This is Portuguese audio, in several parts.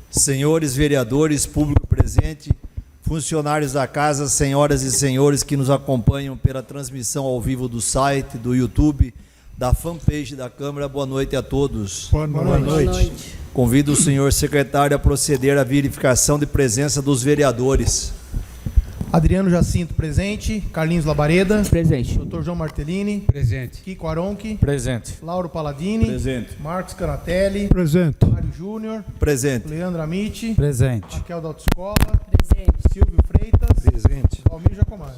senhores vereadores, público presente, funcionários da casa, senhoras e senhores que nos acompanham pela transmissão ao vivo do site, do YouTube, da fanpage da Câmara, boa noite a todos. Boa noite. Convido o senhor secretário a proceder à verificação de presença dos vereadores. Adriano Jacinto, presente. Carlinhos Labareda. Presente. Dr. João Martellini. Presente. Kiko Aronchi. Presente. Lauro Paladini. Presente. Marcos Canatelli. Presente. Mário Júnior. Presente. Leandro Amite. Presente. Raquel da Autoescola. Presente. Silvio Freitas. Presente. Valmir Jacomazzi.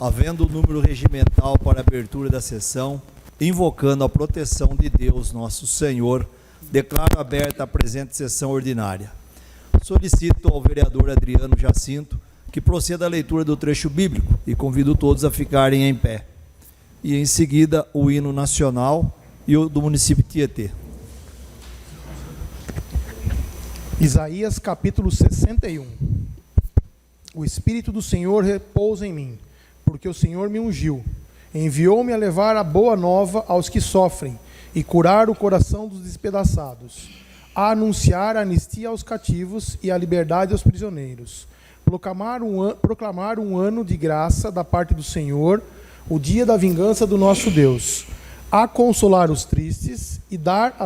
Havendo o número regimental para a abertura da sessão, invocando a proteção de Deus, nosso Senhor, declaro aberta a presente sessão ordinária. Solicito ao vereador Adriano Jacinto que proceda à leitura do trecho bíblico e convido todos a ficarem em pé. E em seguida o hino nacional e o do município de Tietê. Isaías capítulo 61. O Espírito do Senhor repousa em mim, porque o Senhor me ungiu. Enviou-me a levar a boa nova aos que sofrem e curar o coração dos despedaçados, a anunciar a anistia aos cativos e a liberdade aos prisioneiros, proclamar um ano de graça da parte do Senhor, o dia da vingança do nosso Deus, a consolar os tristes e dar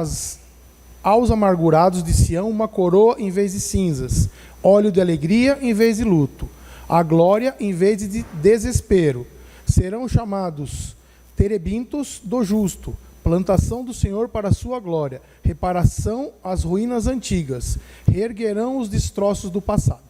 aos amargurados de Sião uma coroa em vez de cinzas, óleo de alegria em vez de luto, a glória em vez de desespero. Serão chamados terebintos do justo, plantação do Senhor para a sua glória, reparação às ruínas antigas, reerguerão os destroços do passado.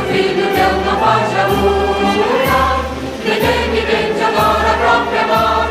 Filho teu não foge a luta, que tem agora a própria morte.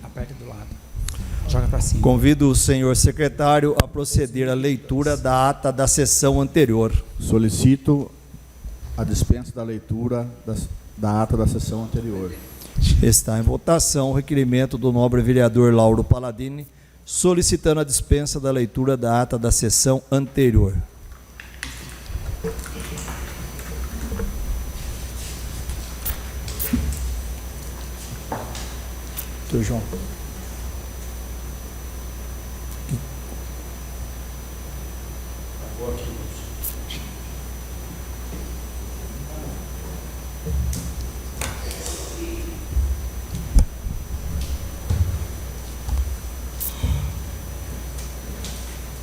Aperta do lado. Joga para cima. Convido o senhor secretário a proceder à leitura da ata da sessão anterior. Solicito a dispensa da leitura da ata da sessão anterior. Está em votação o requerimento do nobre vereador Lauro Palladini, solicitando a dispensa da leitura da ata da sessão anterior. Doutor João.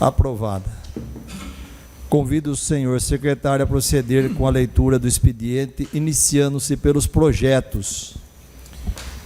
Aprovada. Convido o senhor secretário a proceder com a leitura do expediente, iniciando-se pelos projetos.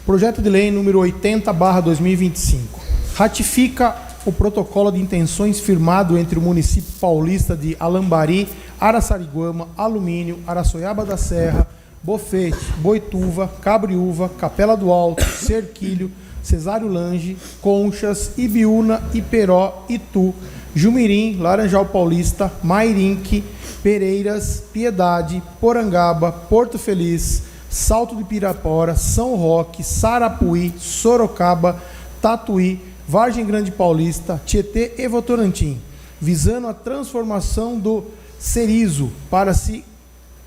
Projeto de lei número 80/2025. Ratifica o protocolo de intenções firmado entre o município paulista de Alambari, Araçariguama, Alumínio, Araçoiaba da Serra, Bofete, Boituva, Cabriúva, Capela do Alto, Cerquilho, Cesário Lange, Conchas, Ibiúna, Iperó, Itu, Jumirim, Laranjal Paulista, Mairinque, Pereiras, Piedade, Porangaba, Porto Feliz, Salto de Pirapora, São Roque, Sarapuí, Sorocaba, Tatuí, Vargem Grande Paulista, Tietê e Votorantim, visando a transformação do Cerizo para se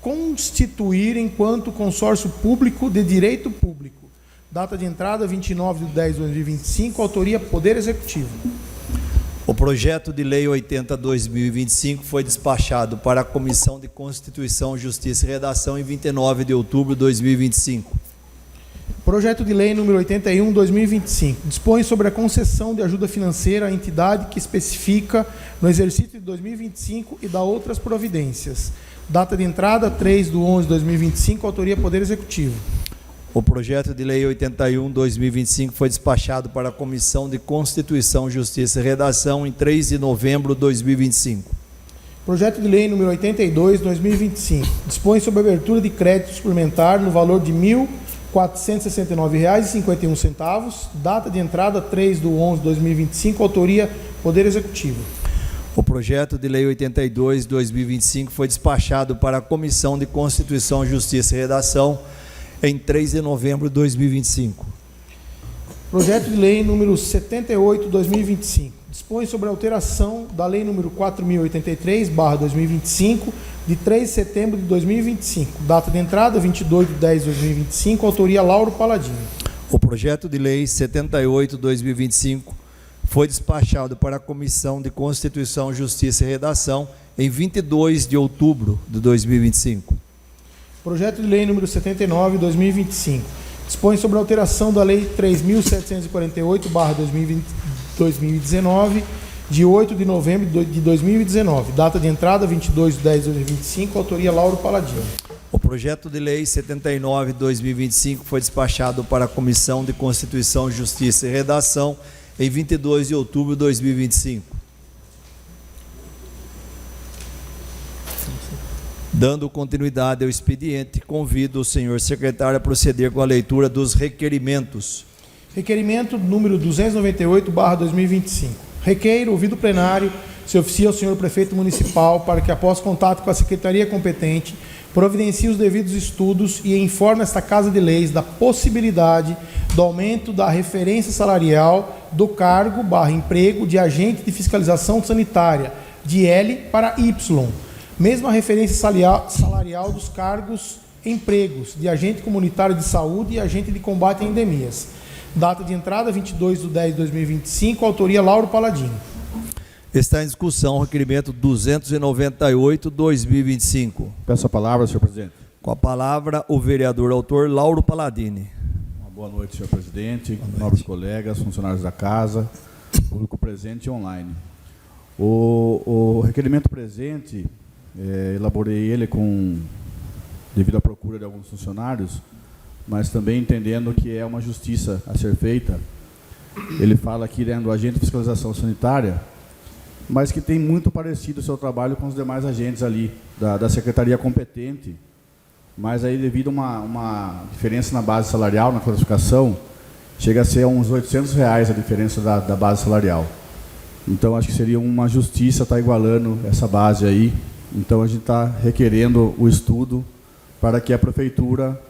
constituir enquanto consórcio público de direito público. Data de entrada 29/10/2025, autoria Poder Executivo. O projeto de lei 80/2025 foi despachado para a Comissão de Constituição, Justiça e Redação em 29 de outubro de 2025. Projeto de lei número 81/2025 dispõe sobre a concessão de ajuda financeira à entidade que especifica no exercício de 2025 e dá outras providências. Data de entrada 3/11/2025, autoria Poder Executivo. O projeto de lei 81/2025 foi despachado para a Comissão de Constituição, Justiça e Redação em 3 de novembro de 2025. Projeto de lei número 82/2025 dispõe sobre a abertura de crédito suplementar no valor de R$ 1.469,51, data de entrada 3/11/2025, autoria Poder Executivo. O projeto de lei 82/2025 foi despachado para a Comissão de Constituição, Justiça e Redação em 3 de novembro de 2025. Projeto de lei número 78/2025 dispõe sobre a alteração da lei número 4.083/2025 de 3 de setembro de 2025, data de entrada 22/10/2025, autoria Lauro Paladini. O projeto de lei 78/2025 foi despachado para a Comissão de Constituição, Justiça e Redação em 22 de outubro de 2025. Projeto de lei número 79/2025 dispõe sobre a alteração da lei 3.748/2019 de 8 de novembro de 2019, data de entrada 22/10/2025, autoria Lauro Paladini. O projeto de lei 79/2025 foi despachado para a Comissão de Constituição, Justiça e Redação em 22 de outubro de 2025. Dando continuidade ao expediente, convido o senhor secretário a proceder com a leitura dos requerimentos. Requerimento número 298/2025. Requeiro, ouvido plenário, se oficia ao senhor prefeito municipal para que, após contato com a secretaria competente, providencie os devidos estudos e informe esta Casa de Leis da possibilidade do aumento da referência salarial do cargo/emprego de agente de fiscalização sanitária, de L para Y, mesma referência salarial dos cargos empregos de agente comunitário de saúde e agente de combate a endemias. Data de entrada 22/10/2025, autoria Lauro Paladini. Está em discussão o requerimento 298/2025. Peço a palavra, senhor presidente. Com a palavra, o vereador autor Lauro Paladini. Uma boa noite, senhor presidente, nobres colegas, funcionários da casa, público presente e online. O requerimento presente, elaborei ele devido à procura de alguns funcionários, mas também entendendo que é uma justiça a ser feita. Ele fala aqui do agente de fiscalização sanitária, mas que tem muito parecido o seu trabalho com os demais agentes ali, da secretaria competente, mas aí devido a uma diferença na base salarial, na classificação, chega a ser uns R$800 a diferença da base salarial. Então, acho que seria uma justiça estar igualando essa base aí. Então, a gente está requerendo o estudo para que a prefeitura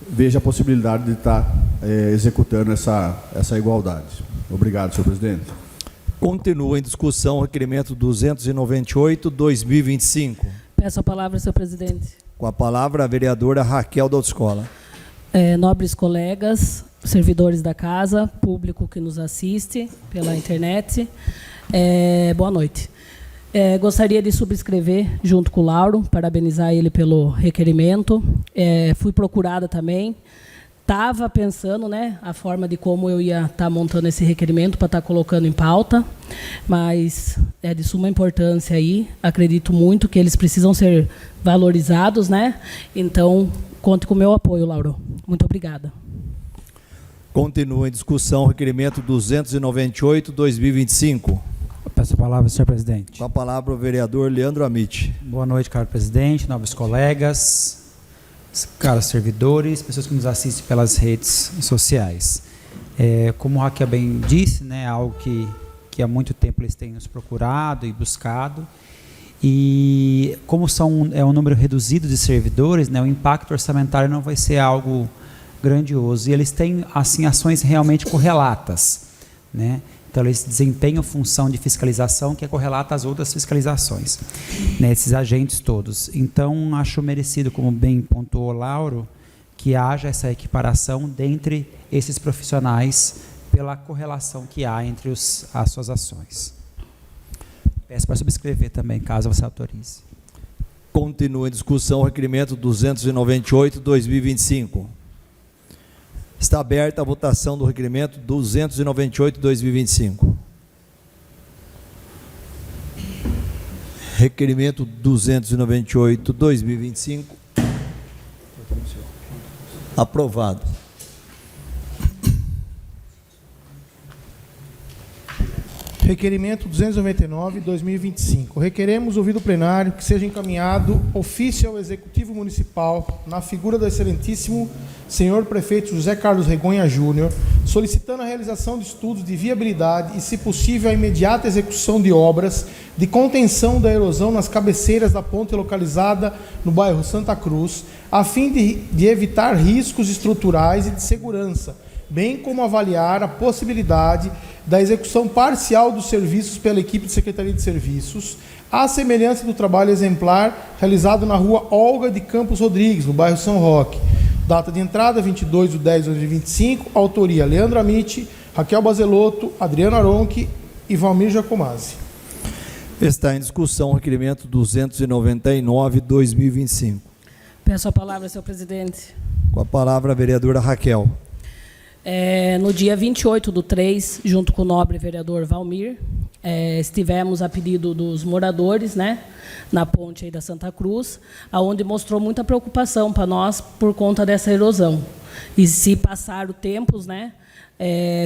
veja a possibilidade de estar executando essa igualdade. Obrigado, senhor presidente. Continua em discussão o requerimento 298/2025. Peço a palavra, senhor presidente. Com a palavra, a vereadora Raquel da Autoescola. Nobres colegas, servidores da casa, público que nos assiste pela internet, boa noite. Gostaria de subscrever, junto com o Lauro, parabenizar ele pelo requerimento. Fui procurada também. Estava pensando, a forma de como eu ia estar montando esse requerimento para estar colocando em pauta, mas é de suma importância aí. Acredito muito que eles precisam ser valorizados, Então, conte com o meu apoio, Lauro. Muito obrigada. Continua em discussão o requerimento 298/2025. Peço a palavra, senhor presidente. Com a palavra, o vereador Leandro Amit. Boa noite, caro presidente, nobres colegas, caros servidores, pessoas que nos assistem pelas redes sociais. Como o Raquel bem disse, é algo que há muito tempo eles têm nos procurado e buscado. E como é um número reduzido de servidores, o impacto orçamentário não vai ser algo grandioso. E eles têm assim, ações realmente correlatas, Então, eles desempenham função de fiscalização que é correlata às outras fiscalizações, esses agentes todos. Então, acho merecido, como bem pontuou o Lauro, que haja essa equiparação dentre esses profissionais pela correlação que há entre as suas ações. Peço para subscrever também, caso você autorize. Continua em discussão o requerimento 298/2025. Está aberta a votação do requerimento 298/2025. Requerimento 298/2025. Aprovado. Requerimento 299/2025. Requeremos, ouvido o plenário, que seja encaminhado ofício ao Executivo Municipal, na figura do excelentíssimo senhor prefeito José Carlos Regonha Júnior, solicitando a realização de estudos de viabilidade e, se possível, a imediata execução de obras de contenção da erosão nas cabeceiras da ponte localizada no bairro Santa Cruz, a fim de evitar riscos estruturais e de segurança, bem como avaliar a possibilidade da execução parcial dos serviços pela equipe de Secretaria de Serviços, à semelhança do trabalho exemplar realizado na rua Olga de Campos Rodrigues, no bairro São Roque. Data de entrada, 22/10/2025, autoria Leandro Amite, Raquel Bazelotto, Adriano Aronchi e Valmir Jacomazzi. Está em discussão o requerimento 299/2025. Peço a palavra, senhor presidente. Com a palavra a vereadora Raquel. No dia 28/3, junto com o nobre vereador Valmir, estivemos a pedido dos moradores, né, na ponte aí da Santa Cruz, aonde mostrou muita preocupação para nós por conta dessa erosão. E se passar o tempos, né,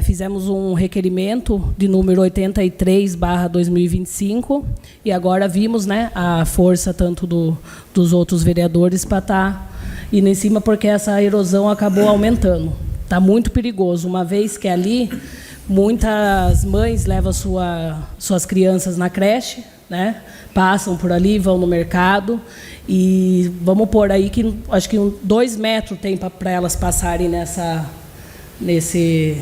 fizemos um requerimento de número 83/2025 e agora vimos, né, a força tanto dos outros vereadores para estar indo em cima, porque essa erosão acabou aumentando. Está muito perigoso, uma vez que ali muitas mães levam suas crianças na creche, né? Passam por ali, vão no mercado e vamos pôr aí que acho que 2 metros tem para elas passarem nesse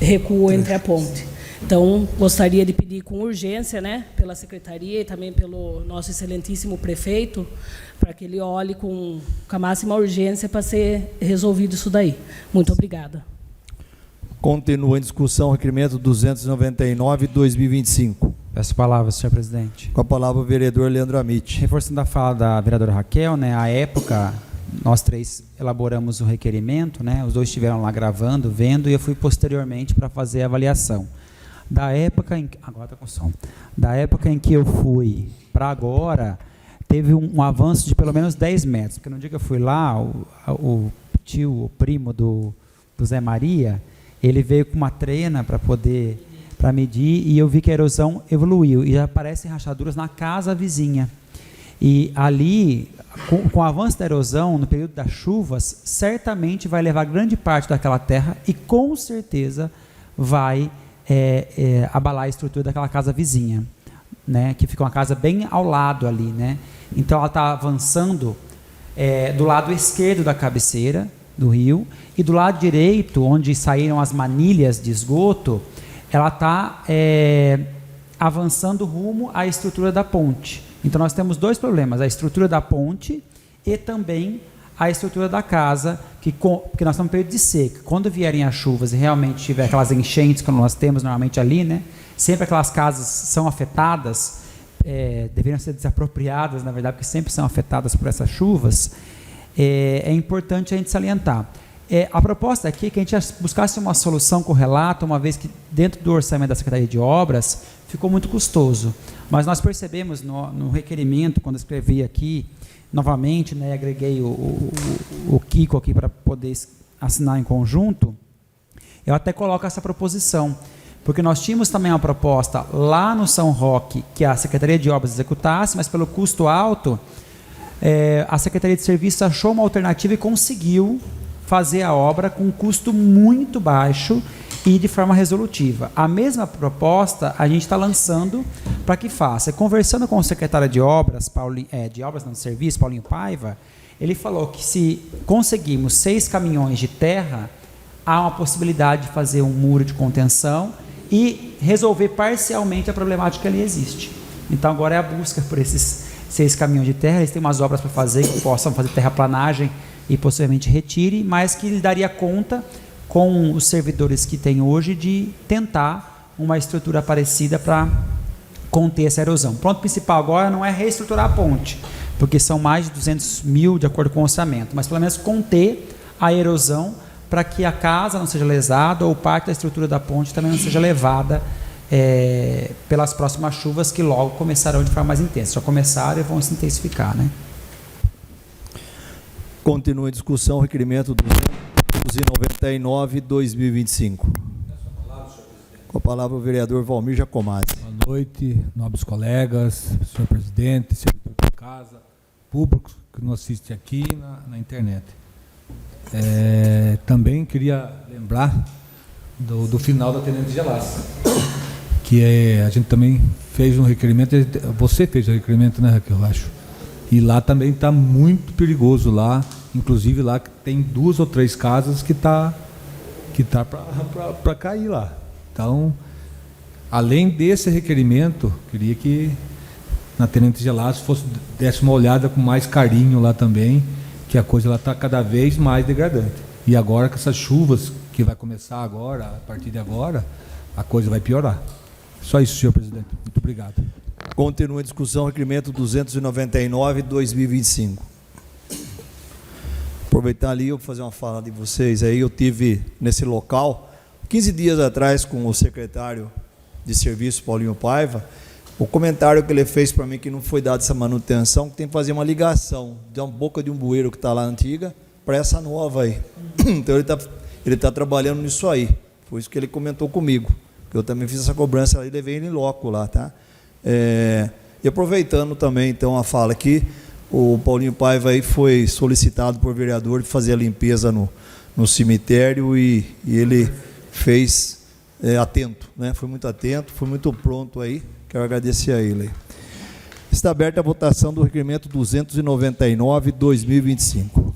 recuo entre a ponte. Então, gostaria de pedir com urgência, né, pela Secretaria e também pelo nosso excelentíssimo prefeito, para que ele olhe com a máxima urgência para ser resolvido isso daí. Muito obrigada. Continua em discussão o requerimento 299/2025. Peço a palavra, senhor presidente. Com a palavra o vereador Leandro Amite. Reforçando a fala da vereadora Raquel, né, à época, nós 3 elaboramos o requerimento, né, os 2 estiveram lá gravando, vendo, e eu fui posteriormente para fazer a avaliação. Da época em que eu fui para agora, teve um avanço de pelo menos 10 metros, porque no dia que eu fui lá, o primo do Zé Maria, ele veio com uma trena para medir, e eu vi que a erosão evoluiu, e já aparecem rachaduras na casa vizinha. E ali, com o avanço da erosão, no período das chuvas, certamente vai levar grande parte daquela terra e com certeza vai abalar a estrutura daquela casa vizinha, né, que fica uma casa bem ao lado ali, né? Então ela está avançando do lado esquerdo da cabeceira do rio, e do lado direito, onde saíram as manilhas de esgoto, ela está avançando rumo à estrutura da ponte. Então nós temos 2 problemas: a estrutura da ponte e também a estrutura da casa, porque nós estamos em período de seca. Quando vierem as chuvas e realmente tiver aquelas enchentes que nós temos normalmente ali, né, sempre aquelas casas são afetadas, deveriam ser desapropriadas, na verdade, porque sempre são afetadas por essas chuvas. É importante a gente salientar. A proposta aqui é que a gente buscasse uma solução correlata, uma vez que dentro do orçamento da Secretaria de Obras ficou muito custoso. Mas nós percebemos no requerimento, quando escrevi aqui, novamente, né, agreguei o Kiko aqui para poder assinar em conjunto, eu até coloco essa proposição, porque nós tínhamos também uma proposta lá no São Roque, que a Secretaria de Obras executasse, mas pelo custo alto, a Secretaria de Serviços achou uma alternativa e conseguiu fazer a obra com um custo muito baixo e de forma resolutiva. A mesma proposta a gente está lançando para que faça. Conversando com o secretário de Obras, de Serviço, Paulinho Paiva, ele falou que se conseguirmos 6 caminhões de terra, há uma possibilidade de fazer um muro de contenção e resolver parcialmente a problemática que ali existe. Então agora é a busca por esses 6 caminhões de terra. Eles têm umas obras para fazer, que possam fazer terraplanagem e possivelmente retire, mas que ele daria conta, com os servidores que tem hoje, de tentar uma estrutura parecida para conter essa erosão. O ponto principal agora não é reestruturar a ponte, porque são mais de 200 mil de acordo com o orçamento, mas pelo menos conter a erosão para que a casa não seja lesada ou parte da estrutura da ponte também não seja levada pelas próximas chuvas que logo começarão de forma mais intensa. Já começaram e vão se intensificar, né? Continua a discussão, requerimento 299/2025. Com a palavra o vereador Valmir Jacomazzi. Boa noite, nobres colegas, senhor presidente, servidor de casa, público que nos assiste aqui na internet. Também queria lembrar do final da Tenente Gelassi, que a gente também fez um requerimento, você fez o requerimento, né, Raquel, eu acho. E lá também está muito perigoso lá, inclusive lá tem 2 ou 3 casas que tá para cair lá. Então, além desse requerimento, queria que na Tenente Gelassi desse uma olhada com mais carinho lá também, que a coisa está cada vez mais degradante. E agora com essas chuvas que vai começar agora, a partir de agora, a coisa vai piorar. Só isso, senhor presidente. Muito obrigado. Continua a discussão, requerimento 299/2025. Aproveitar ali, eu vou fazer uma fala de vocês aí. Eu tive nesse local 15 dias atrás com o secretário de serviço, Paulinho Paiva. O comentário que ele fez para mim que não foi dada essa manutenção, que tem que fazer uma ligação da boca de um bueiro que está lá antiga para essa nova aí. Então ele tá trabalhando nisso aí. Foi isso que ele comentou comigo. Eu também fiz essa cobrança ali e levei ele em loco lá, tá? E aproveitando também então a fala aqui, o Paulinho Paiva aí foi solicitado por vereador de fazer a limpeza no cemitério e ele fez atento, né? Foi muito atento, foi muito pronto aí. Quero agradecer a ele. Está aberta a votação do requerimento 299/2025.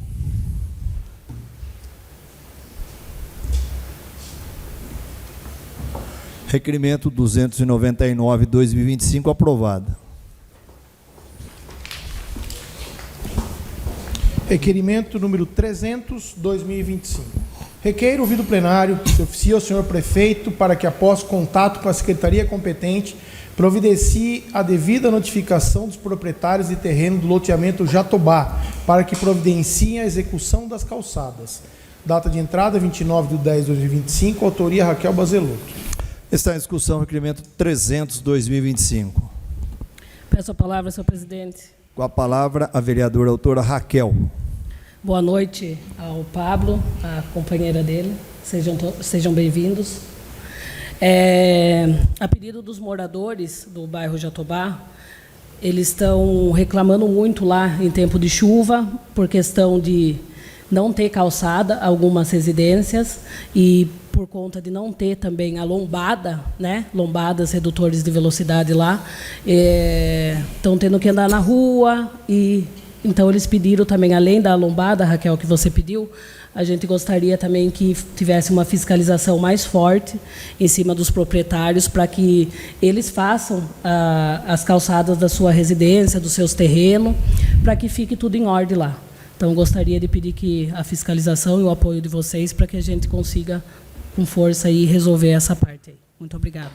Requerimento 299/2025 aprovado. Requerimento número 300/2025. Requeiro, ouvido plenário, se oficia ao senhor prefeito para que, após contato com a secretaria competente, providencie a devida notificação dos proprietários de terreno do loteamento Jatobá, para que providenciem a execução das calçadas. Data de entrada, 29/10/2025, autoria Raquel Bazelotto. Está em discussão o requerimento 300/2025. Peço a palavra, senhor presidente. Com a palavra, a vereadora autora Raquel. Boa noite ao Pablo, a companheira dele. Sejam bem-vindos. A pedido dos moradores do bairro Jatobá, eles estão reclamando muito lá em tempo de chuva, por questão de não ter calçada, algumas residências, e por conta de não ter também a lombada, né? Lombadas, redutores de velocidade lá, estão tendo que andar na rua, e então eles pediram também, além da lombada, Raquel, que você pediu, a gente gostaria também que tivesse uma fiscalização mais forte em cima dos proprietários, para que eles façam as calçadas da sua residência, dos seus terrenos, para que fique tudo em ordem lá. Então, gostaria de pedir que a fiscalização e o apoio de vocês para que a gente consiga, com força, aí, resolver essa parte aí. Muito obrigada.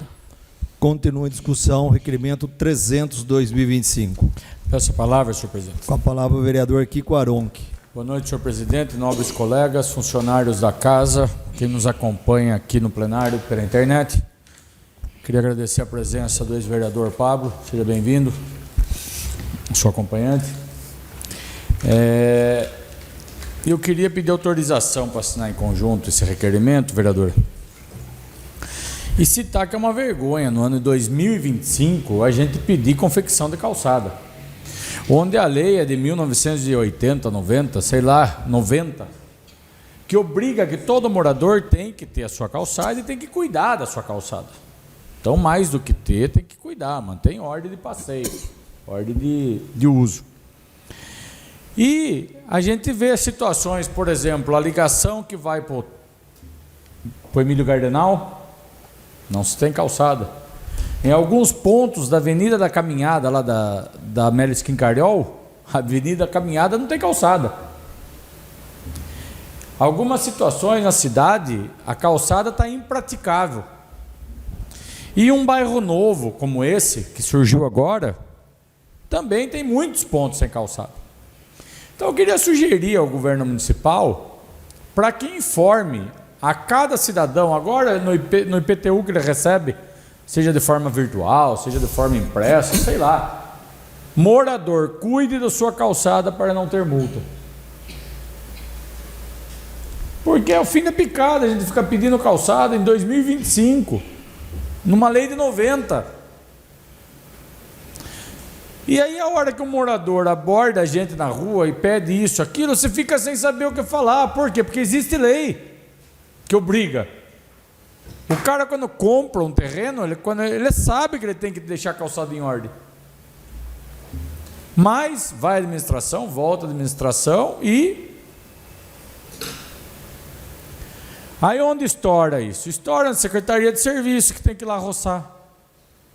Continua a discussão, requerimento 300/2025. Peço a palavra, senhor presidente. Com a palavra o vereador Kiko Aronchi. Boa noite, senhor presidente, nobres colegas, funcionários da casa, quem nos acompanha aqui no plenário pela internet. Queria agradecer a presença do ex-vereador Pablo, seja bem-vindo, sua acompanhante. Eu queria pedir autorização para assinar em conjunto esse requerimento, vereador, e citar que é uma vergonha no ano de 2025 a gente pedir confecção de calçada, onde a lei é de 1980, 90, sei lá, 90, que obriga que todo morador tem que ter a sua calçada e tem que cuidar da sua calçada. Então, mais do que ter, tem que cuidar, mantém ordem de passeio, ordem de uso. E a gente vê situações, por exemplo, a ligação que vai para o Emílio Gardenal, não se tem calçada. Em alguns pontos da Avenida da Caminhada, lá da Amélia Esquincariol, a Avenida Caminhada não tem calçada. Algumas situações na cidade, a calçada está impraticável. E um bairro novo como esse, que surgiu agora, também tem muitos pontos sem calçada. Então eu queria sugerir ao governo municipal para que informe a cada cidadão, agora no IPTU que ele recebe, seja de forma virtual, seja de forma impressa, sei lá. Morador, cuide da sua calçada para não ter multa. Porque é o fim da picada, a gente fica pedindo calçada em 2025, numa lei de 90. E aí a hora que o morador aborda a gente na rua e pede isso, aquilo, você fica sem saber o que falar. Por quê? Porque existe lei que obriga. O cara, quando compra um terreno, ele sabe que ele tem que deixar a calçada em ordem. Mas vai à administração, volta à administração e... Aí onde estoura isso? Estoura na Secretaria de Serviço, que tem que ir lá roçar.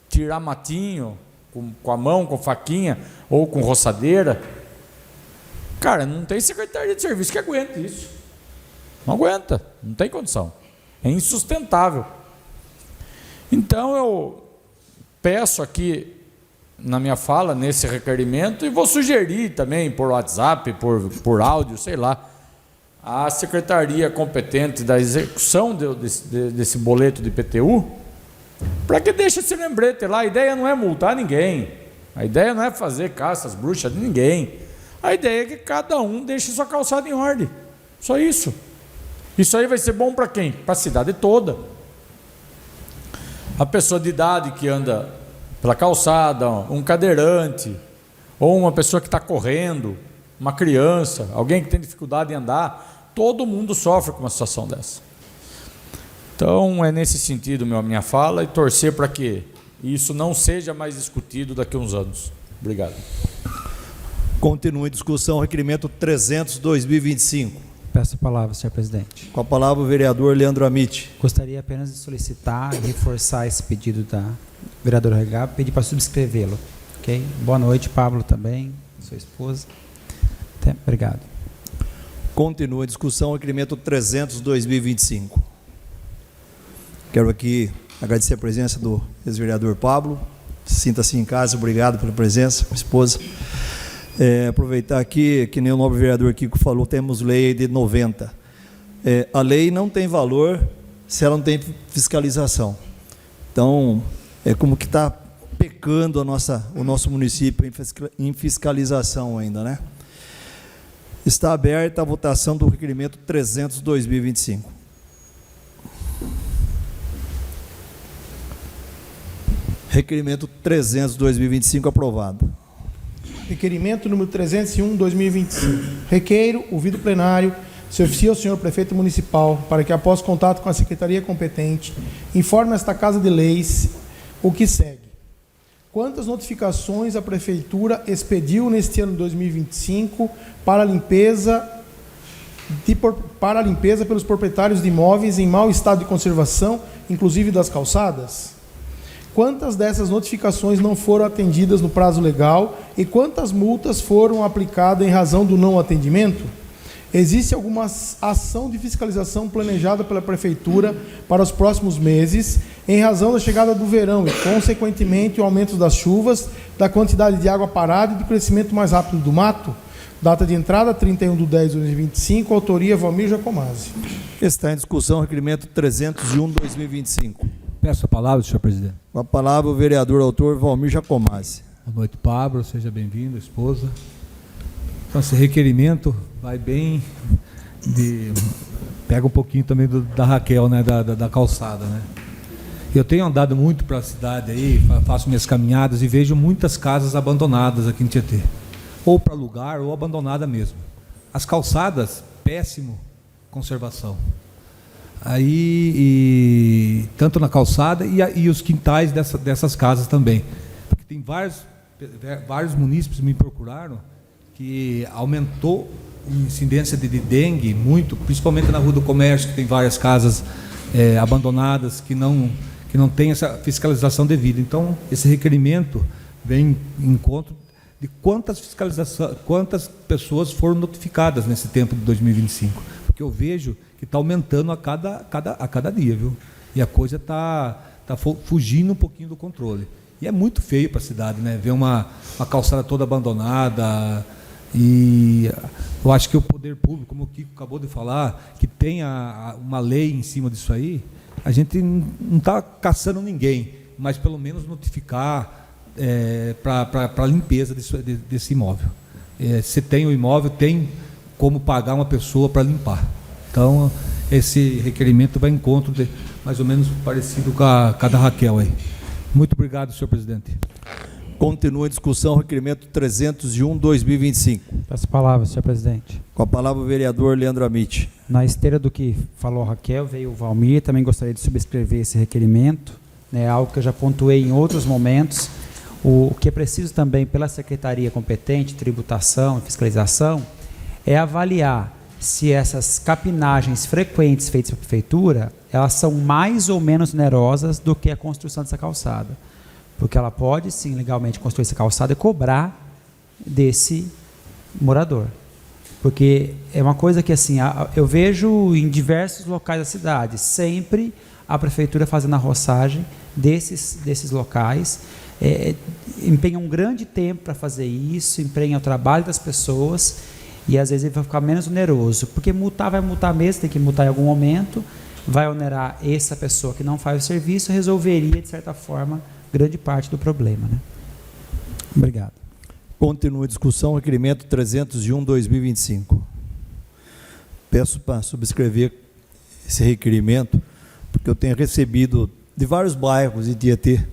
Tirar matinho, com a mão, com faquinha, ou com roçadeira. Cara, não tem Secretaria de Serviço que aguente isso. Não aguenta, não tem condição. É insustentável. Então eu peço aqui, na minha fala, nesse requerimento, e vou sugerir também por WhatsApp, por áudio, sei lá, a secretaria competente da execução desse boleto de IPTU, para que deixe esse lembrete lá. A ideia não é multar ninguém, a ideia não é fazer caça às bruxas de ninguém, a ideia é que cada um deixe sua calçada em ordem, só isso. Isso aí vai ser bom para quem? Para a cidade toda. A pessoa de idade que anda pela calçada, um cadeirante, ou uma pessoa que está correndo, uma criança, alguém que tem dificuldade em andar, todo mundo sofre com uma situação dessa. Então é nesse sentido minha fala, e torcer para que isso não seja mais discutido daqui a uns anos. Obrigado. Continua em discussão o requerimento 300/2025. Peço a palavra, senhor presidente. Com a palavra o vereador Leandro Amit. Gostaria apenas de solicitar e reforçar esse pedido da vereadora Regab, pedir para subscrevê-lo. Ok? Boa noite, Pablo, também, sua esposa. Obrigado. Continua em discussão o requerimento 300/2025. Quero aqui agradecer a presença do ex-vereador Pablo. Sinta-se em casa, obrigado pela presença, esposa. Aproveitar aqui, que nem o nobre vereador Kiko falou, temos lei de 90. A lei não tem valor se ela não tem fiscalização. Então, é como que está pecando o nosso município em fiscalização ainda, né? Está aberta a votação do requerimento 300/2025. Requerimento 300/2025 aprovado. Requerimento número 301/2025. Requeiro, ouvido plenário, se oficia ao senhor prefeito municipal para que, após contato com a secretaria competente, informe esta Casa de Leis o que segue. Quantas notificações a prefeitura expediu neste ano 2025 para a limpeza pelos proprietários de imóveis em mau estado de conservação, inclusive das calçadas? Quantas dessas notificações não foram atendidas no prazo legal e quantas multas foram aplicadas em razão do não atendimento? Existe alguma ação de fiscalização planejada pela Prefeitura para os próximos meses, em razão da chegada do verão e, consequentemente, o aumento das chuvas, da quantidade de água parada e do crescimento mais rápido do mato? Data de entrada, 31/10/2025, autoria Valmir Jacomazzi. Está em discussão o requerimento 301/2025. Peço a palavra, senhor presidente. Com a palavra o vereador autor Valmir Jacomazzi. Boa noite, Pablo, seja bem-vindo, esposa. Então, esse requerimento vai bem pega um pouquinho também da Raquel, né, da calçada, né? Eu tenho andado muito para a cidade aí, faço minhas caminhadas e vejo muitas casas abandonadas aqui em Tietê, ou para alugar ou abandonada mesmo. As calçadas, péssimo conservação. Aí, tanto na calçada e os quintais dessas casas também. Porque tem vários munícipes me procuraram que aumentou a incidência de dengue muito, principalmente na Rua do Comércio, que tem várias casas abandonadas que não tem essa fiscalização devida. Então, esse requerimento vem em encontro de quantas pessoas foram notificadas nesse tempo de 2025. Porque eu vejo que está aumentando a cada dia, viu? E a coisa está fugindo um pouquinho do controle. E é muito feio para a cidade, né? Ver uma calçada toda abandonada. E eu acho que o poder público, como o Kiko acabou de falar, que tenha uma lei em cima disso aí, a gente não está caçando ninguém, mas pelo menos notificar para a limpeza desse imóvel. Se tem o imóvel, tem como pagar uma pessoa para limpar. Então, esse requerimento vai em encontro mais ou menos parecido com a da Raquel aí. Muito obrigado, senhor presidente. Continua a discussão, requerimento 301/2025. Peço a palavra, senhor presidente. Com a palavra o vereador Leandro Amit. Na esteira do que falou a Raquel, veio o Valmir, também gostaria de subscrever esse requerimento, né, algo que eu já pontuei em outros momentos. O que é preciso também pela secretaria competente, tributação e fiscalização, é avaliar se essas capinagens frequentes feitas pela prefeitura, elas são mais ou menos onerosas do que a construção dessa calçada. Porque ela pode, sim, legalmente construir essa calçada e cobrar desse morador. Porque é uma coisa que, assim, eu vejo em diversos locais da cidade, sempre a prefeitura fazendo a roçagem desses locais, empenha um grande tempo para fazer isso, empenha o trabalho das pessoas, e às vezes ele vai ficar menos oneroso, porque multar vai multar mesmo, tem que multar em algum momento, vai onerar essa pessoa que não faz o serviço, resolveria, de certa forma, grande parte do problema, né? Obrigado. Continua a discussão, requerimento 301/2025. Peço para subscrever esse requerimento, porque eu tenho recebido de vários bairros de Tietê,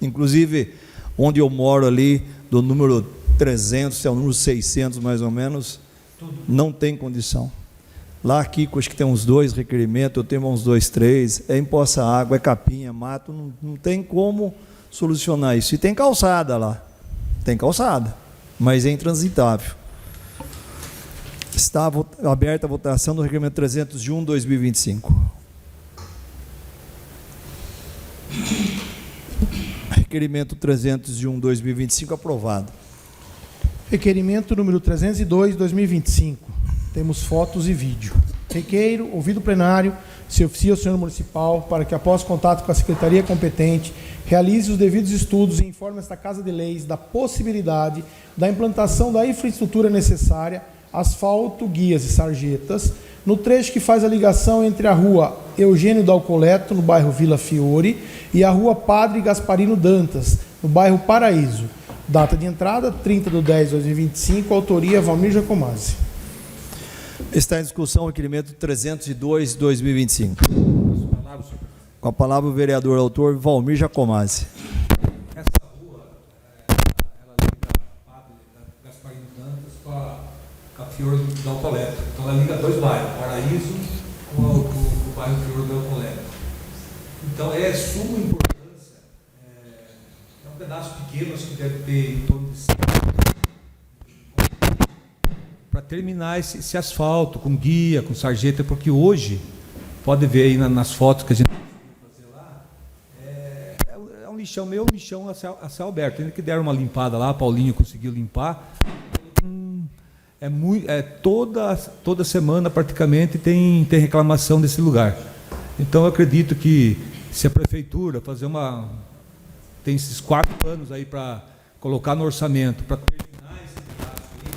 inclusive onde eu moro ali, do número 300 ao número 600 mais ou menos, não tem condição. Lá aqui, acho que tem uns 2 requerimentos, eu tenho uns 2, 3, é empoça água, é capinha, mato, não tem como solucionar isso. E tem calçada lá, tem calçada, mas é intransitável. Está aberta a votação do requerimento 301/2025. Requerimento 301/2025 aprovado. Requerimento número 302/2025. Temos fotos e vídeo. Requeiro, ouvido plenário, se oficia ao senhor municipal para que, após contato com a secretaria competente, realize os devidos estudos e informe esta Casa de Leis da possibilidade da implantação da infraestrutura necessária, asfalto, guias e sarjetas, no trecho que faz a ligação entre a rua Eugênio Dalcoleto, no bairro Vila Fiore, e a rua Padre Gasparino Dantas, no bairro Paraíso. Data de entrada, 30/10/2025, autoria Valmir Giacomazzi. Está em discussão o requerimento 302/2025. Com a palavra o vereador autor Valmir Giacomazzi. Essa rua, ela liga a Padre Gasparino Dantas com a Fiore do Alcoleto. Então ela liga 2 bairros, Paraíso com o bairro Fiore do Alcoleto. Então é suma importância, é um pedaço pequeno, acho que deve ter em torno de 5 para terminar esse asfalto com guia, com sarjeta, porque hoje, pode ver aí nas fotos que a gente fazer lá, é um lixão, meio lixão a céu aberto. Ainda que deram uma limpada lá, a Paulinha conseguiu limpar. Toda semana praticamente tem reclamação desse lugar. Então eu acredito que se a prefeitura fazer tem esses 4 anos aí para colocar no orçamento, para terminar esse pedaço aí,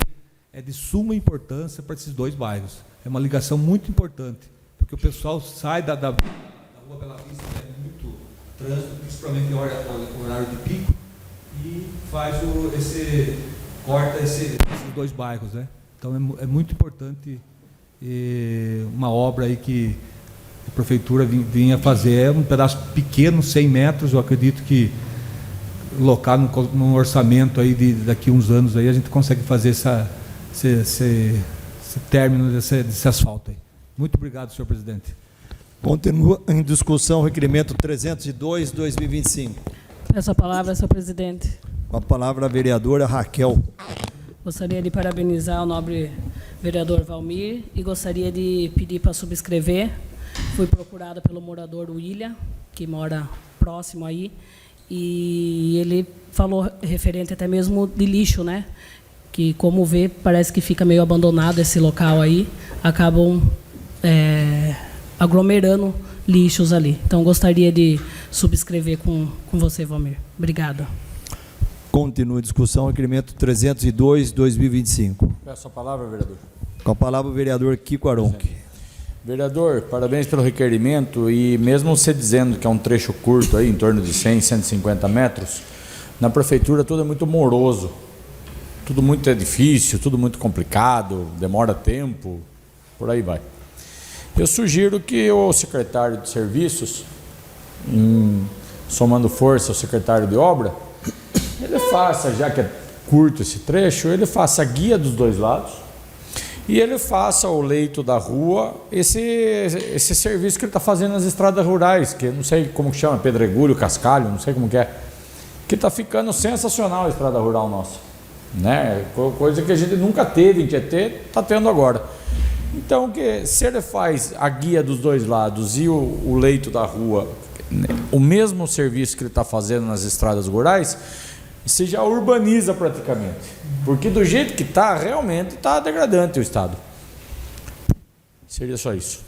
é de suma importância para esses 2 bairros. É uma ligação muito importante, porque o pessoal sai da Rua Bela Vista, é muito trânsito, principalmente no horário de pico, e corta esses 2 bairros, né? Então é muito importante uma obra aí que a prefeitura vinha fazer. É um pedaço pequeno, 100 metros, eu acredito que colocar num orçamento aí daqui a uns anos aí a gente consegue fazer esse término desse asfalto aí. Muito obrigado, senhor presidente. Continua em discussão o requerimento 302/2025. Peço a palavra, senhor presidente. Com a palavra a vereadora Raquel. Gostaria de parabenizar o nobre vereador Valmir e gostaria de pedir para subscrever. Fui procurada pelo morador William, que mora próximo aí, e ele falou referente até mesmo de lixo, né? Que, como vê, parece que fica meio abandonado esse local aí. Acabam aglomerando lixos ali. Então, gostaria de subscrever com você, Valmir. Obrigada. Continua a discussão, requerimento 302/2025. Peço a palavra, vereador. Com a palavra o vereador Kiko Aronchi. Vereador, parabéns pelo requerimento, e mesmo você dizendo que é um trecho curto, aí, em torno de 100, 150 metros, na prefeitura tudo é muito moroso, tudo muito difícil, tudo muito complicado, demora tempo, por aí vai. Eu sugiro que o secretário de serviços, somando força ao secretário de obra, ele faça, já que é curto esse trecho, ele faça a guia dos dois lados, e ele faça o leito da rua, esse serviço que ele está fazendo nas estradas rurais, que eu não sei como que chama, pedregulho, cascalho, não sei como que é, que está ficando sensacional a estrada rural nossa, né? Coisa que a gente nunca teve em Tietê, está tendo agora. Então, se ele faz a guia dos dois lados e o leito da rua, o mesmo serviço que ele está fazendo nas estradas rurais, você já urbaniza praticamente. Porque do jeito que está, realmente está degradante o estado. Seria só isso.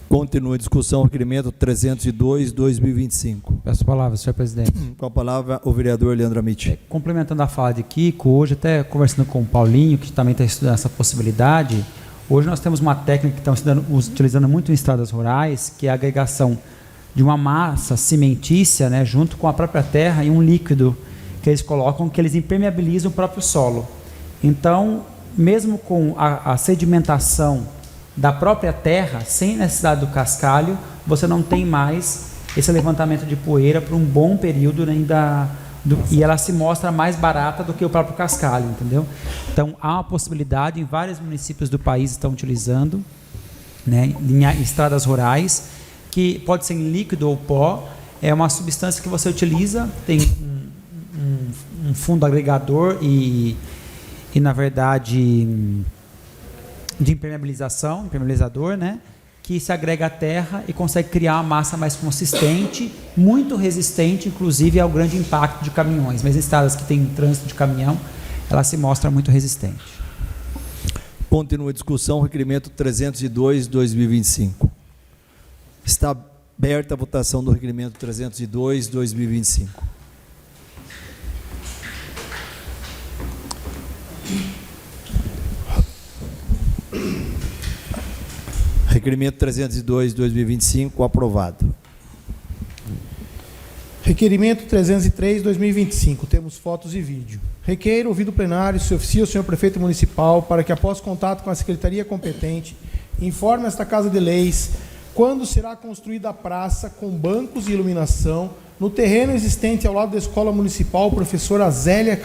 Continua a discussão, requerimento 302/2025. Peço a palavra, senhor presidente. Com a palavra o vereador Leandro Amit. Complementando a fala de Kiko, hoje até conversando com o Paulinho, que também está estudando essa possibilidade, hoje nós temos uma técnica que estão utilizando muito em estradas rurais, que é a agregação de uma massa cimentícia, né, junto com a própria terra, e um líquido que eles colocam, que eles impermeabilizam o próprio solo. Então, mesmo com a sedimentação da própria terra, sem necessidade do cascalho, você não tem mais esse levantamento de poeira por um bom período, né, e ela se mostra mais barata do que o próprio cascalho, entendeu? Então, há uma possibilidade, em vários municípios do país estão utilizando, né, em estradas rurais, que pode ser em líquido ou pó, é uma substância que você utiliza, tem um fundo agregador e na verdade de impermeabilizador, né, que se agrega à terra e consegue criar uma massa mais consistente, muito resistente, inclusive ao grande impacto de caminhões. Mas em estradas que tem trânsito de caminhão, ela se mostra muito resistente. Continua a discussão, requerimento 302/2025. Está aberta a votação do requerimento 302/2025. Requerimento 302/2025, aprovado. Requerimento 303/2025, temos fotos e vídeo. Requeiro, ouvido plenário, se oficia o senhor prefeito municipal para que, após contato com a secretaria competente, informe esta Casa de Leis quando será construída a praça com bancos e iluminação no terreno existente ao lado da Escola Municipal Professora Zélia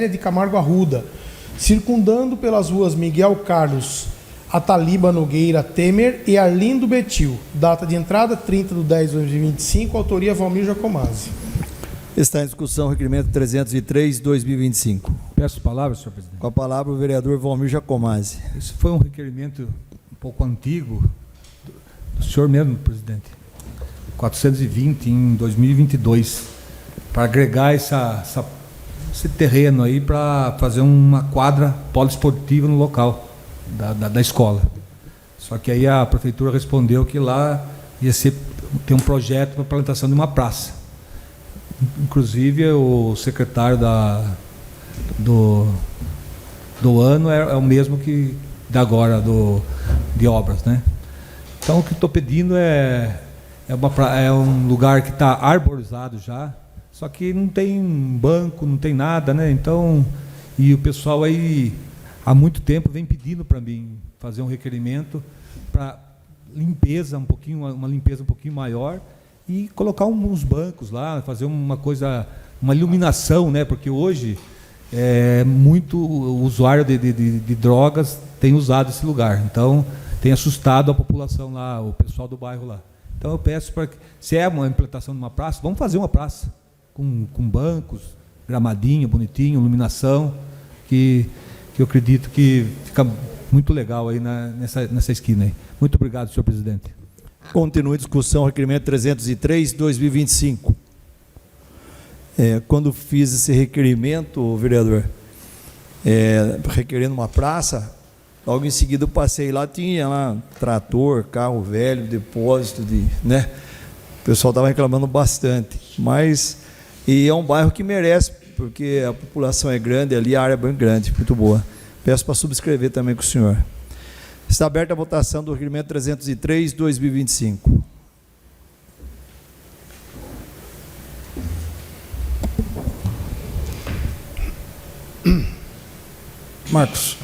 de Camargo Arruda, circundando pelas ruas Miguel Carlos Ataliba Nogueira Temer e Arlindo Betil. Data de entrada 30/10/2025, autoria Valmir Jacomazzi. Está em discussão o requerimento 303/2025. Peço palavra, senhor presidente. Com a palavra o vereador Valmir Jacomazzi. Esse foi um requerimento um pouco antigo, do senhor mesmo, presidente. 420 em 2022, para agregar esse terreno aí para fazer uma quadra poliesportiva no local da escola. Só que aí a prefeitura respondeu que lá ia ter um projeto para a plantação de uma praça. Inclusive o secretário do ano é o mesmo que da agora de obras, né? Então o que estou pedindo é um lugar que está arborizado já, só que não tem banco, não tem nada, né? Então, e o pessoal aí há muito tempo vem pedindo para mim fazer um requerimento para limpeza uma limpeza um pouquinho maior e colocar uns bancos lá, fazer uma iluminação, né? Porque hoje muito usuário de drogas tem usado esse lugar, então tem assustado a população lá, o pessoal do bairro lá. Então eu peço para que, se é uma implantação de uma praça, vamos fazer uma praça com bancos, gramadinho, bonitinho, iluminação, que eu acredito que fica muito legal aí nessa esquina aí. Muito obrigado, senhor presidente. Continua a discussão, requerimento 303/2025. Quando fiz esse requerimento, vereador, requerendo uma praça, Logo em seguida eu passei lá, tinha lá trator, carro velho, depósito de, né? O pessoal estava reclamando bastante, mas e é um bairro que merece, porque a população é grande ali, a área é bem grande, muito boa. Peço para subscrever também com o senhor. Está aberta a votação do requerimento 303/2025. Marcos.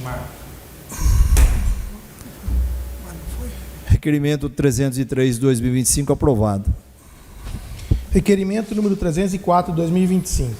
Requerimento 303/2025 aprovado. Requerimento número 304/2025.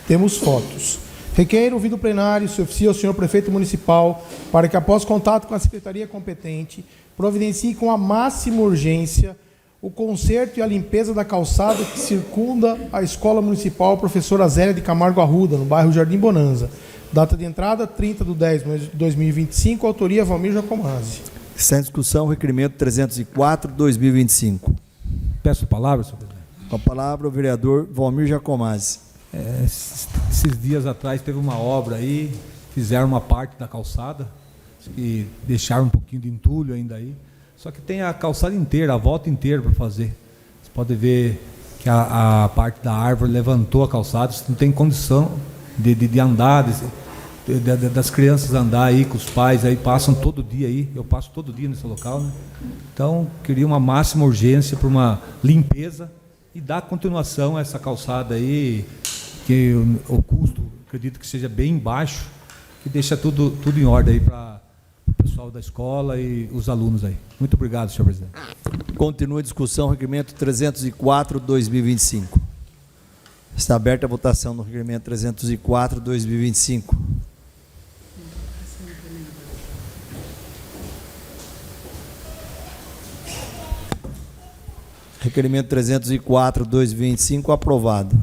Temos fotos. Requer, ouvido o plenário, se oficia ao senhor prefeito municipal para que, após contato com a secretaria competente, providencie com a máxima urgência o conserto e a limpeza da calçada que circunda a Escola Municipal Professora Zélia de Camargo Arruda, no bairro Jardim Bonanza. Data de entrada, 30/10/2025, autoria Valmir Jacomazzi. Está em discussão o requerimento 304/2025. Peço a palavra, senhor presidente. Com a palavra o vereador Valmir Jacomazzi. Esses dias atrás teve uma obra aí, fizeram uma parte da calçada, e deixaram um pouquinho de entulho ainda aí. Só que tem a calçada inteira, a volta inteira para fazer. Você pode ver que a parte da árvore levantou a calçada, você não tem condição de andar, das crianças andar aí com os pais, aí passam todo dia aí, eu passo todo dia nesse local, né? Então, queria uma máxima urgência para uma limpeza e dar continuação a essa calçada aí, que o custo, acredito que seja bem baixo, que deixa tudo em ordem aí para o pessoal da escola e os alunos aí. Muito obrigado, senhor presidente. Continua a discussão, requerimento 304/2025. Está aberta a votação no requerimento 304/2025. Requerimento 304/2025 aprovado.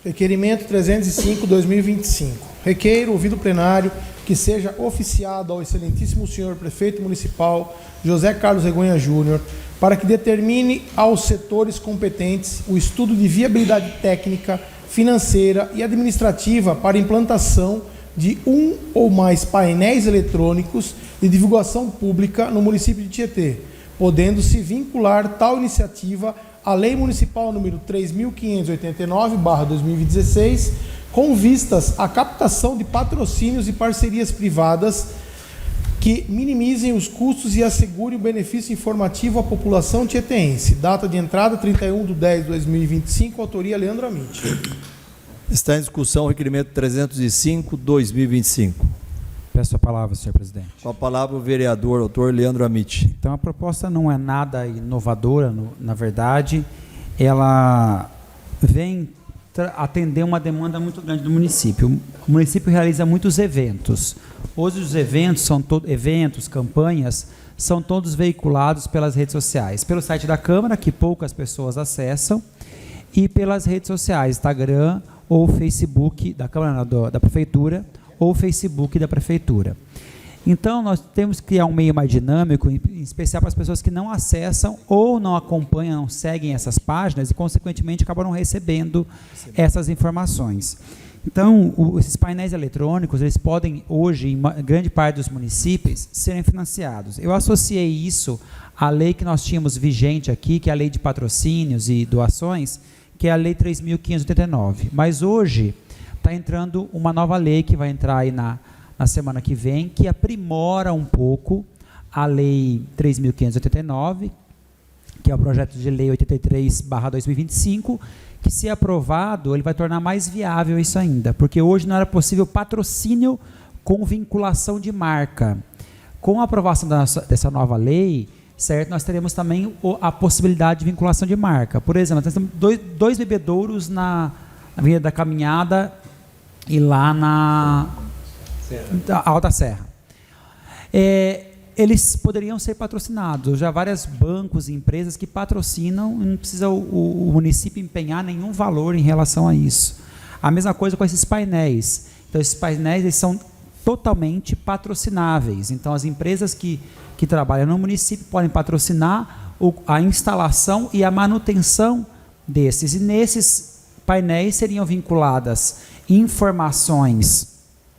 Requerimento 305/2025. Requer, ouvido o plenário, que seja oficiado ao excelentíssimo senhor prefeito municipal José Carlos Regonha Júnior para que determine aos setores competentes o estudo de viabilidade técnica, financeira e administrativa para implantação de um ou mais painéis eletrônicos de divulgação pública no município de Tietê, podendo-se vincular tal iniciativa à Lei Municipal número 3.589/2016, com vistas à captação de patrocínios e parcerias privadas que minimizem os custos e assegurem o benefício informativo à população tieteense. Data de entrada, 31/10/2025, autoria Leandro Amit. Está em discussão o requerimento 305/2025. Peço a palavra, senhor presidente. Com a palavra o vereador, autor Leandro Amit. Então, a proposta não é nada inovadora, na verdade, ela vem atender uma demanda muito grande do município. O município realiza muitos eventos. Hoje os eventos, campanhas, são todos veiculados pelas redes sociais. Pelo site da Câmara, que poucas pessoas acessam, e pelas redes sociais, Instagram ou Facebook da Câmara, da Prefeitura, ou Facebook da Prefeitura. Então, nós temos que criar um meio mais dinâmico, em especial para as pessoas que não acessam ou não acompanham, não seguem essas páginas e, consequentemente, acabam não recebendo essas informações. Então, esses painéis eletrônicos, eles podem, hoje, em grande parte dos municípios, serem financiados. Eu associei isso à lei que nós tínhamos vigente aqui, que é a Lei de Patrocínios e Doações, que é a Lei 3.589. Mas, hoje, está entrando uma nova lei que vai entrar aí na semana que vem, que aprimora um pouco a Lei 3.589, que é o projeto de lei 83/2025, que, se aprovado, ele vai tornar mais viável isso ainda, porque hoje não era possível patrocínio com vinculação de marca. Com a aprovação dessa nova lei, certo, nós teremos também a possibilidade de vinculação de marca. Por exemplo, nós temos dois bebedouros na Avenida da Caminhada e lá na Alta Serra. Eles poderiam ser patrocinados. Já vários bancos e empresas que patrocinam, não precisa o município empenhar nenhum valor em relação a isso. A mesma coisa com esses painéis. Então, esses painéis, eles são totalmente patrocináveis. Então, as empresas que trabalham no município podem patrocinar a instalação e a manutenção desses. E nesses painéis seriam vinculadas informações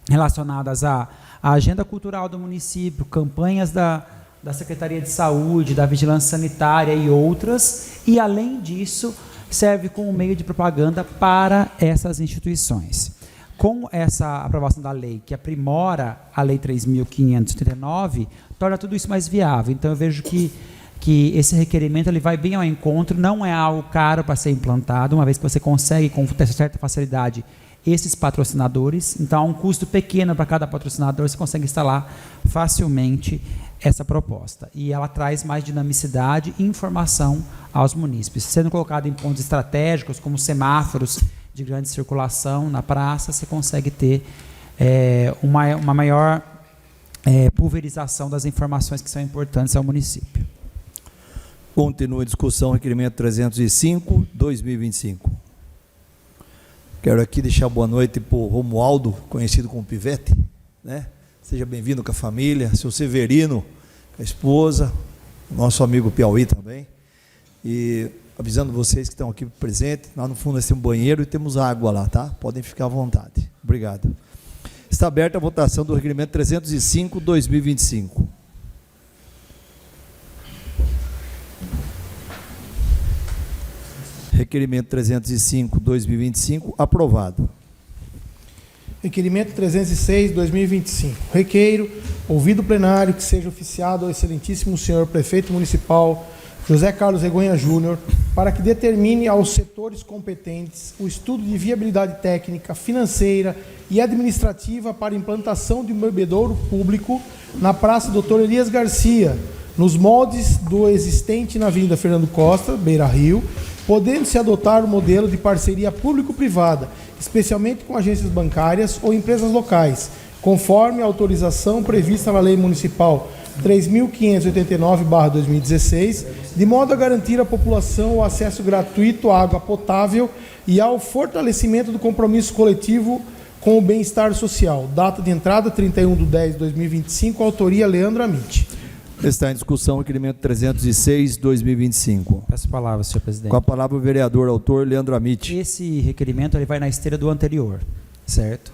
relacionadas à agenda cultural do município, campanhas da Secretaria de Saúde, da Vigilância Sanitária e outras, e além disso, serve como meio de propaganda para essas instituições. Com essa aprovação da lei, que aprimora a Lei 3.539, torna tudo isso mais viável. Então, eu vejo que esse requerimento ele vai bem ao encontro, não é algo caro para ser implantado, uma vez que você consegue, com certa facilidade, esses patrocinadores. Então, há um custo pequeno para cada patrocinador, você consegue instalar facilmente essa proposta. E ela traz mais dinamicidade e informação aos munícipes. Sendo colocado em pontos estratégicos, como semáforos de grande circulação na praça, você consegue ter uma maior pulverização das informações que são importantes ao município. Continua a discussão, requerimento 305, 2025. Quero aqui deixar boa noite para o Romualdo, conhecido como Pivete, né? Seja bem-vindo com a família, seu Severino, com a esposa, nosso amigo Piauí também. E avisando vocês que estão aqui presentes, lá no fundo nós temos banheiro e temos água lá, tá? Podem ficar à vontade. Obrigado. Está aberta a votação do requerimento 305, 2025. Requerimento 305, 2025, aprovado. Requerimento 306, 2025. Requeiro, ouvido o plenário, que seja oficiado ao excelentíssimo senhor prefeito municipal José Carlos Regonha Júnior, para que determine aos setores competentes o estudo de viabilidade técnica, financeira e administrativa para implantação de um bebedouro público na Praça Dr. Elias Garcia, nos moldes do existente na Avenida Fernando Costa, Beira Rio, podendo-se adotar o modelo de parceria público-privada, especialmente com agências bancárias ou empresas locais, conforme a autorização prevista na Lei Municipal 3.589/2016, de modo a garantir à população o acesso gratuito à água potável e ao fortalecimento do compromisso coletivo com o bem-estar social. Data de entrada 31/10/2025, autoria Leandro Amit. Está em discussão o requerimento 306, 2025. Peço a palavra, senhor presidente. Com a palavra o vereador autor Leandro Amit. Esse requerimento ele vai na esteira do anterior, certo?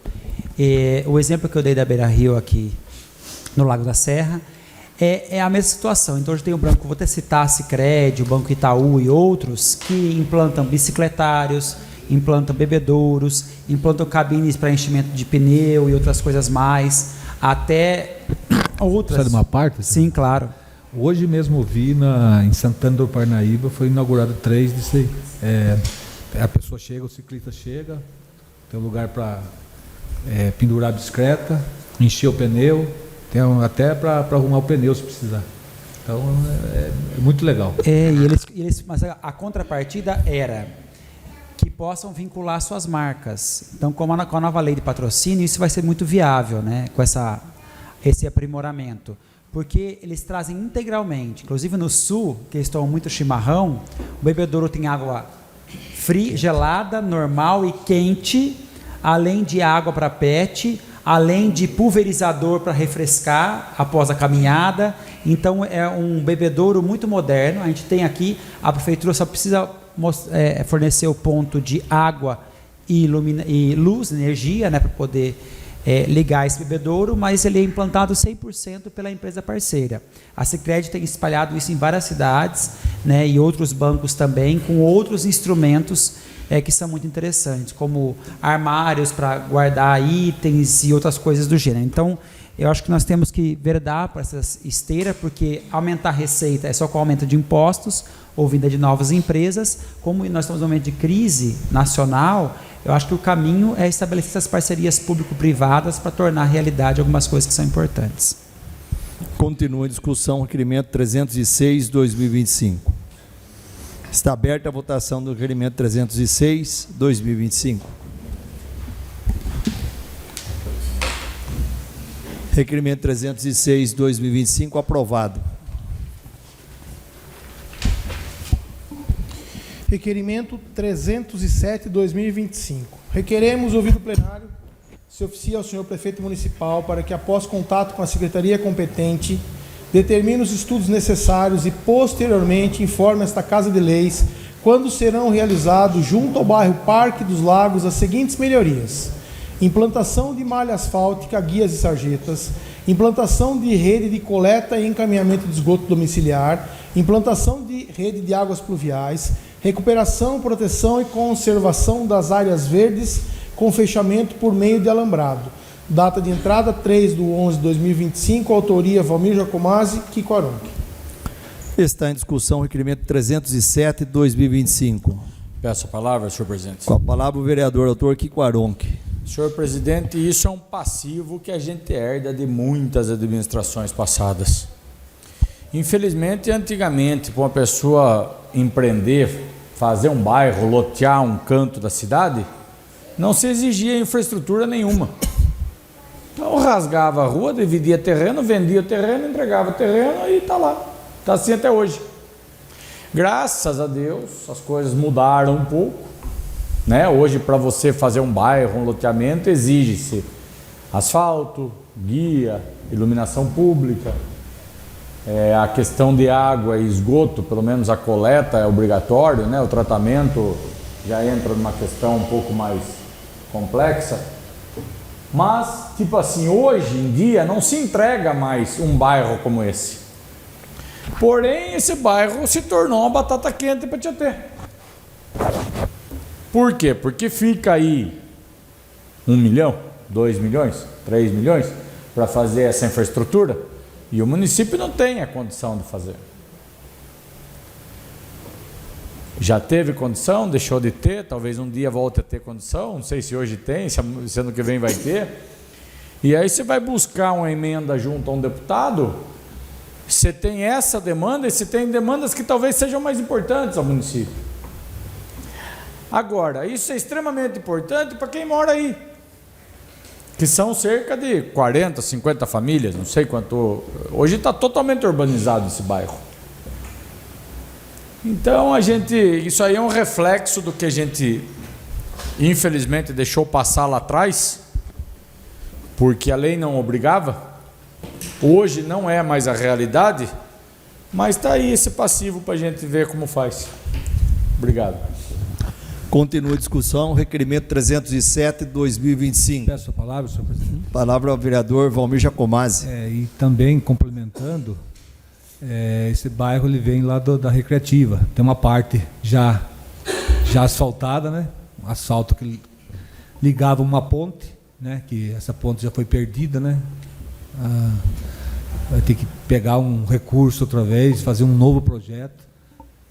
O exemplo que eu dei da Beira Rio aqui no Lago da Serra é a mesma situação. Então, hoje tem o banco, vou até citar a Sicredi, o Banco Itaú e outros, que implantam bicicletários, implantam bebedouros, implantam cabines para enchimento de pneu e outras coisas mais, até outras. Sabe de uma parte? Sim, claro. Hoje mesmo vi em Santana do Parnaíba, foi inaugurado 3 disso aí. A pessoa chega, o ciclista chega, tem um lugar para pendurar a bicicleta, encher o pneu, tem até para arrumar o pneu se precisar. Então é muito legal. Mas a contrapartida era que possam vincular suas marcas. Então, com a nova lei de patrocínio, isso vai ser muito viável, né? Com esse aprimoramento. Porque eles trazem integralmente, inclusive no sul, que eles tomam muito chimarrão, o bebedouro tem água fria, gelada, normal e quente, além de água para PET, além de pulverizador para refrescar após a caminhada. Então é um bebedouro muito moderno. A gente tem aqui, a prefeitura só precisa fornecer o ponto de água e luz, energia, né, para poder ligar esse bebedouro, mas ele é implantado 100% pela empresa parceira. A Sicredi tem espalhado isso em várias cidades, né, e outros bancos também, com outros instrumentos que são muito interessantes, como armários para guardar itens e outras coisas do gênero. Então, eu acho que nós temos que verdar para essas esteiras, porque aumentar a receita é só com aumento de impostos ou vinda de novas empresas. Como nós estamos num momento de crise nacional, eu acho que o caminho é estabelecer essas parcerias público-privadas para tornar realidade algumas coisas que são importantes. Continua a discussão, requerimento 306, 2025. Está aberta a votação do requerimento 306, 2025. Requerimento 306, 2025, aprovado. Requerimento 307, 2025. Requeremos, ouvido o plenário, se oficia ao senhor prefeito municipal para que, após contato com a secretaria competente, determine os estudos necessários e, posteriormente, informe esta Casa de Leis quando serão realizados, junto ao bairro Parque dos Lagos, as seguintes melhorias: implantação de malha asfáltica, guias e sarjetas, implantação de rede de coleta e encaminhamento de esgoto domiciliar, implantação de rede de águas pluviais, recuperação, proteção e conservação das áreas verdes com fechamento por meio de alambrado. Data de entrada 3/11/2025, autoria Valmir Jacomazzi, Kiko Aronque. Está em discussão o requerimento 307/2025. Peço a palavra, senhor presidente. Com a palavra o vereador doutor Kiko Aronque. Senhor presidente, isso é um passivo que a gente herda de muitas administrações passadas. Infelizmente, antigamente, para uma pessoa empreender, fazer um bairro, lotear um canto da cidade, não se exigia infraestrutura nenhuma. Então rasgava a rua, dividia terreno, vendia o terreno, entregava o terreno e está lá. Está assim até hoje. Graças a Deus, as coisas mudaram um pouco, né? Hoje, para você fazer um bairro, um loteamento, exige-se asfalto, guia, iluminação pública, a questão de água e esgoto, pelo menos a coleta é obrigatório, né? O tratamento já entra numa questão um pouco mais complexa. Mas, tipo assim, hoje em dia não se entrega mais um bairro como esse. Porém, esse bairro se tornou uma batata quente para Tietê. Por quê? Porque fica aí 1 milhão, 2 milhões, 3 milhões para fazer essa infraestrutura e o município não tem a condição de fazer. Já teve condição, deixou de ter, talvez um dia volte a ter condição, não sei se hoje tem, se ano que vem vai ter. E aí você vai buscar uma emenda junto a um deputado, você tem essa demanda e você tem demandas que talvez sejam mais importantes ao município. Agora, isso é extremamente importante para quem mora aí, que são cerca de 40, 50 famílias, não sei quanto. Hoje está totalmente urbanizado esse bairro. Então isso aí é um reflexo do que a gente infelizmente deixou passar lá atrás, porque a lei não obrigava. Hoje não é mais a realidade, mas está aí esse passivo para a gente ver como faz. Obrigado. Continua a discussão, requerimento 307/2025. Peço a palavra, senhor presidente. Palavra ao vereador Valmir Jacomazzi. E também complementando, esse bairro ele vem lá da Recreativa. Tem uma parte já asfaltada, né? Um asfalto que ligava uma ponte, né? Que essa ponte já foi perdida, né? Vai ter que pegar um recurso outra vez, fazer um novo projeto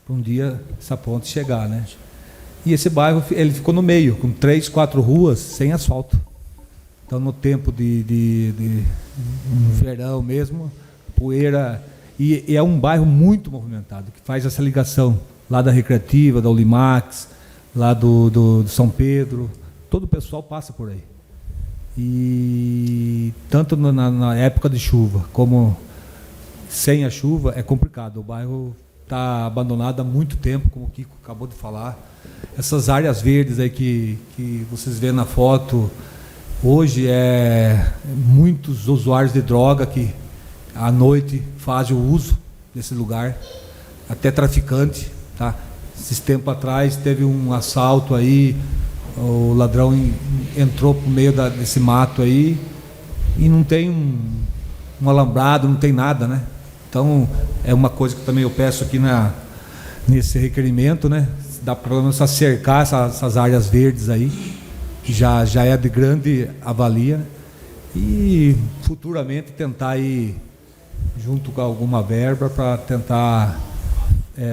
para um dia essa ponte chegar, né? E esse bairro ele ficou no meio, com 3, 4 ruas sem asfalto. Então, no tempo de verão mesmo, poeira. E é um bairro muito movimentado, que faz essa ligação lá da Recreativa, da Ulimax, lá do São Pedro. Todo o pessoal passa por aí. E tanto na época de chuva como sem a chuva é complicado. O bairro está abandonado há muito tempo, como o Kiko acabou de falar. Essas áreas verdes aí que vocês vêem na foto, hoje muitos usuários de droga que à noite fazem o uso desse lugar, até traficante, tá? Esses tempos atrás teve um assalto aí, o ladrão entrou por meio desse mato aí e não tem um alambrado, não tem nada, né? Então é uma coisa que também eu peço aqui nesse requerimento, né? Dá para pelo menos cercar essas áreas verdes aí, que já é de grande avalia, né? E futuramente tentar ir junto com alguma verba para tentar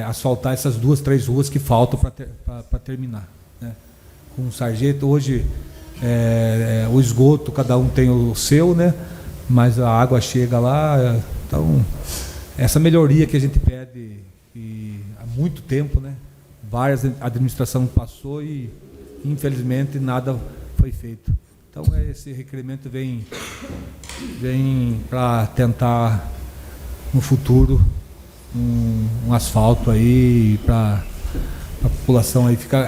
asfaltar essas 2, 3 ruas que faltam para terminar, né? Com o sarjeta, hoje o esgoto, cada um tem o seu, né? Mas a água chega lá, então essa melhoria que a gente pede há muito tempo, né? Várias administrações passou e infelizmente nada foi feito. Então esse requerimento vem para tentar no futuro um asfalto aí para a população aí ficar.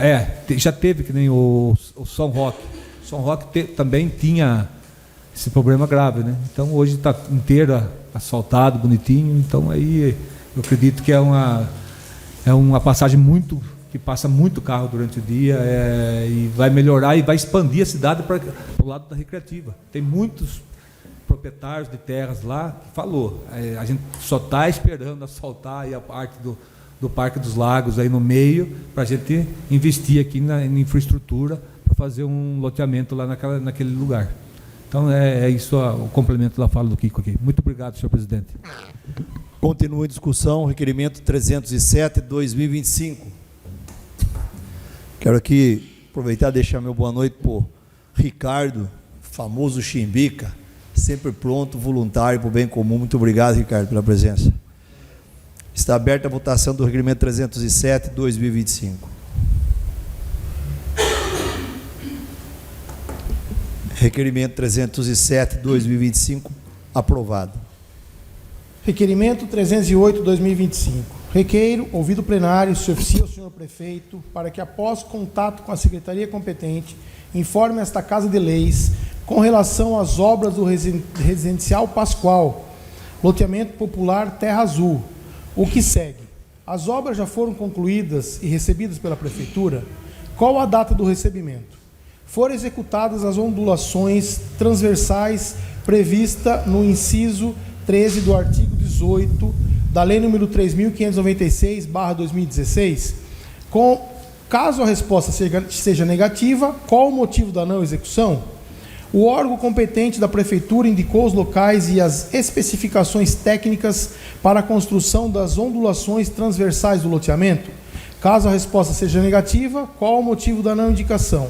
Já teve que nem o São Roque. O São Roque também tinha esse problema grave, né? Então hoje está inteiro asfaltado, bonitinho. Então aí eu acredito que é uma passagem muito que passa muito carro durante o dia, e vai melhorar e vai expandir a cidade para o lado da recreativa. Tem muitos proprietários de terras lá que falou, a gente só está esperando asfaltar aí a parte do Parque dos Lagos aí no meio, para a gente investir aqui na infraestrutura para fazer um loteamento lá naquele lugar. Então é isso o complemento da fala do Kiko aqui. Muito obrigado, senhor presidente. Continua em discussão, requerimento 307/2025. Quero aqui aproveitar e deixar meu boa noite para o Ricardo, famoso Chimbica, sempre pronto, voluntário para o bem comum. Muito obrigado, Ricardo, pela presença. Está aberta a votação do requerimento 307/2025. Requerimento 307/2025, aprovado. Requerimento 308/2025. Requeiro, ouvido plenário, se oficia ao senhor prefeito, para que, após contato com a secretaria competente, informe esta Casa de Leis com relação às obras do Residencial Pascoal, loteamento popular Terra Azul. O que segue? As obras já foram concluídas e recebidas pela prefeitura? Qual a data do recebimento? Foram executadas as ondulações transversais prevista no inciso 13 do artigo 18 da Lei nº 3.596/2016? Caso a resposta seja negativa, qual o motivo da não execução? O órgão competente da Prefeitura indicou os locais e as especificações técnicas para a construção das ondulações transversais do loteamento? Caso a resposta seja negativa, qual o motivo da não indicação?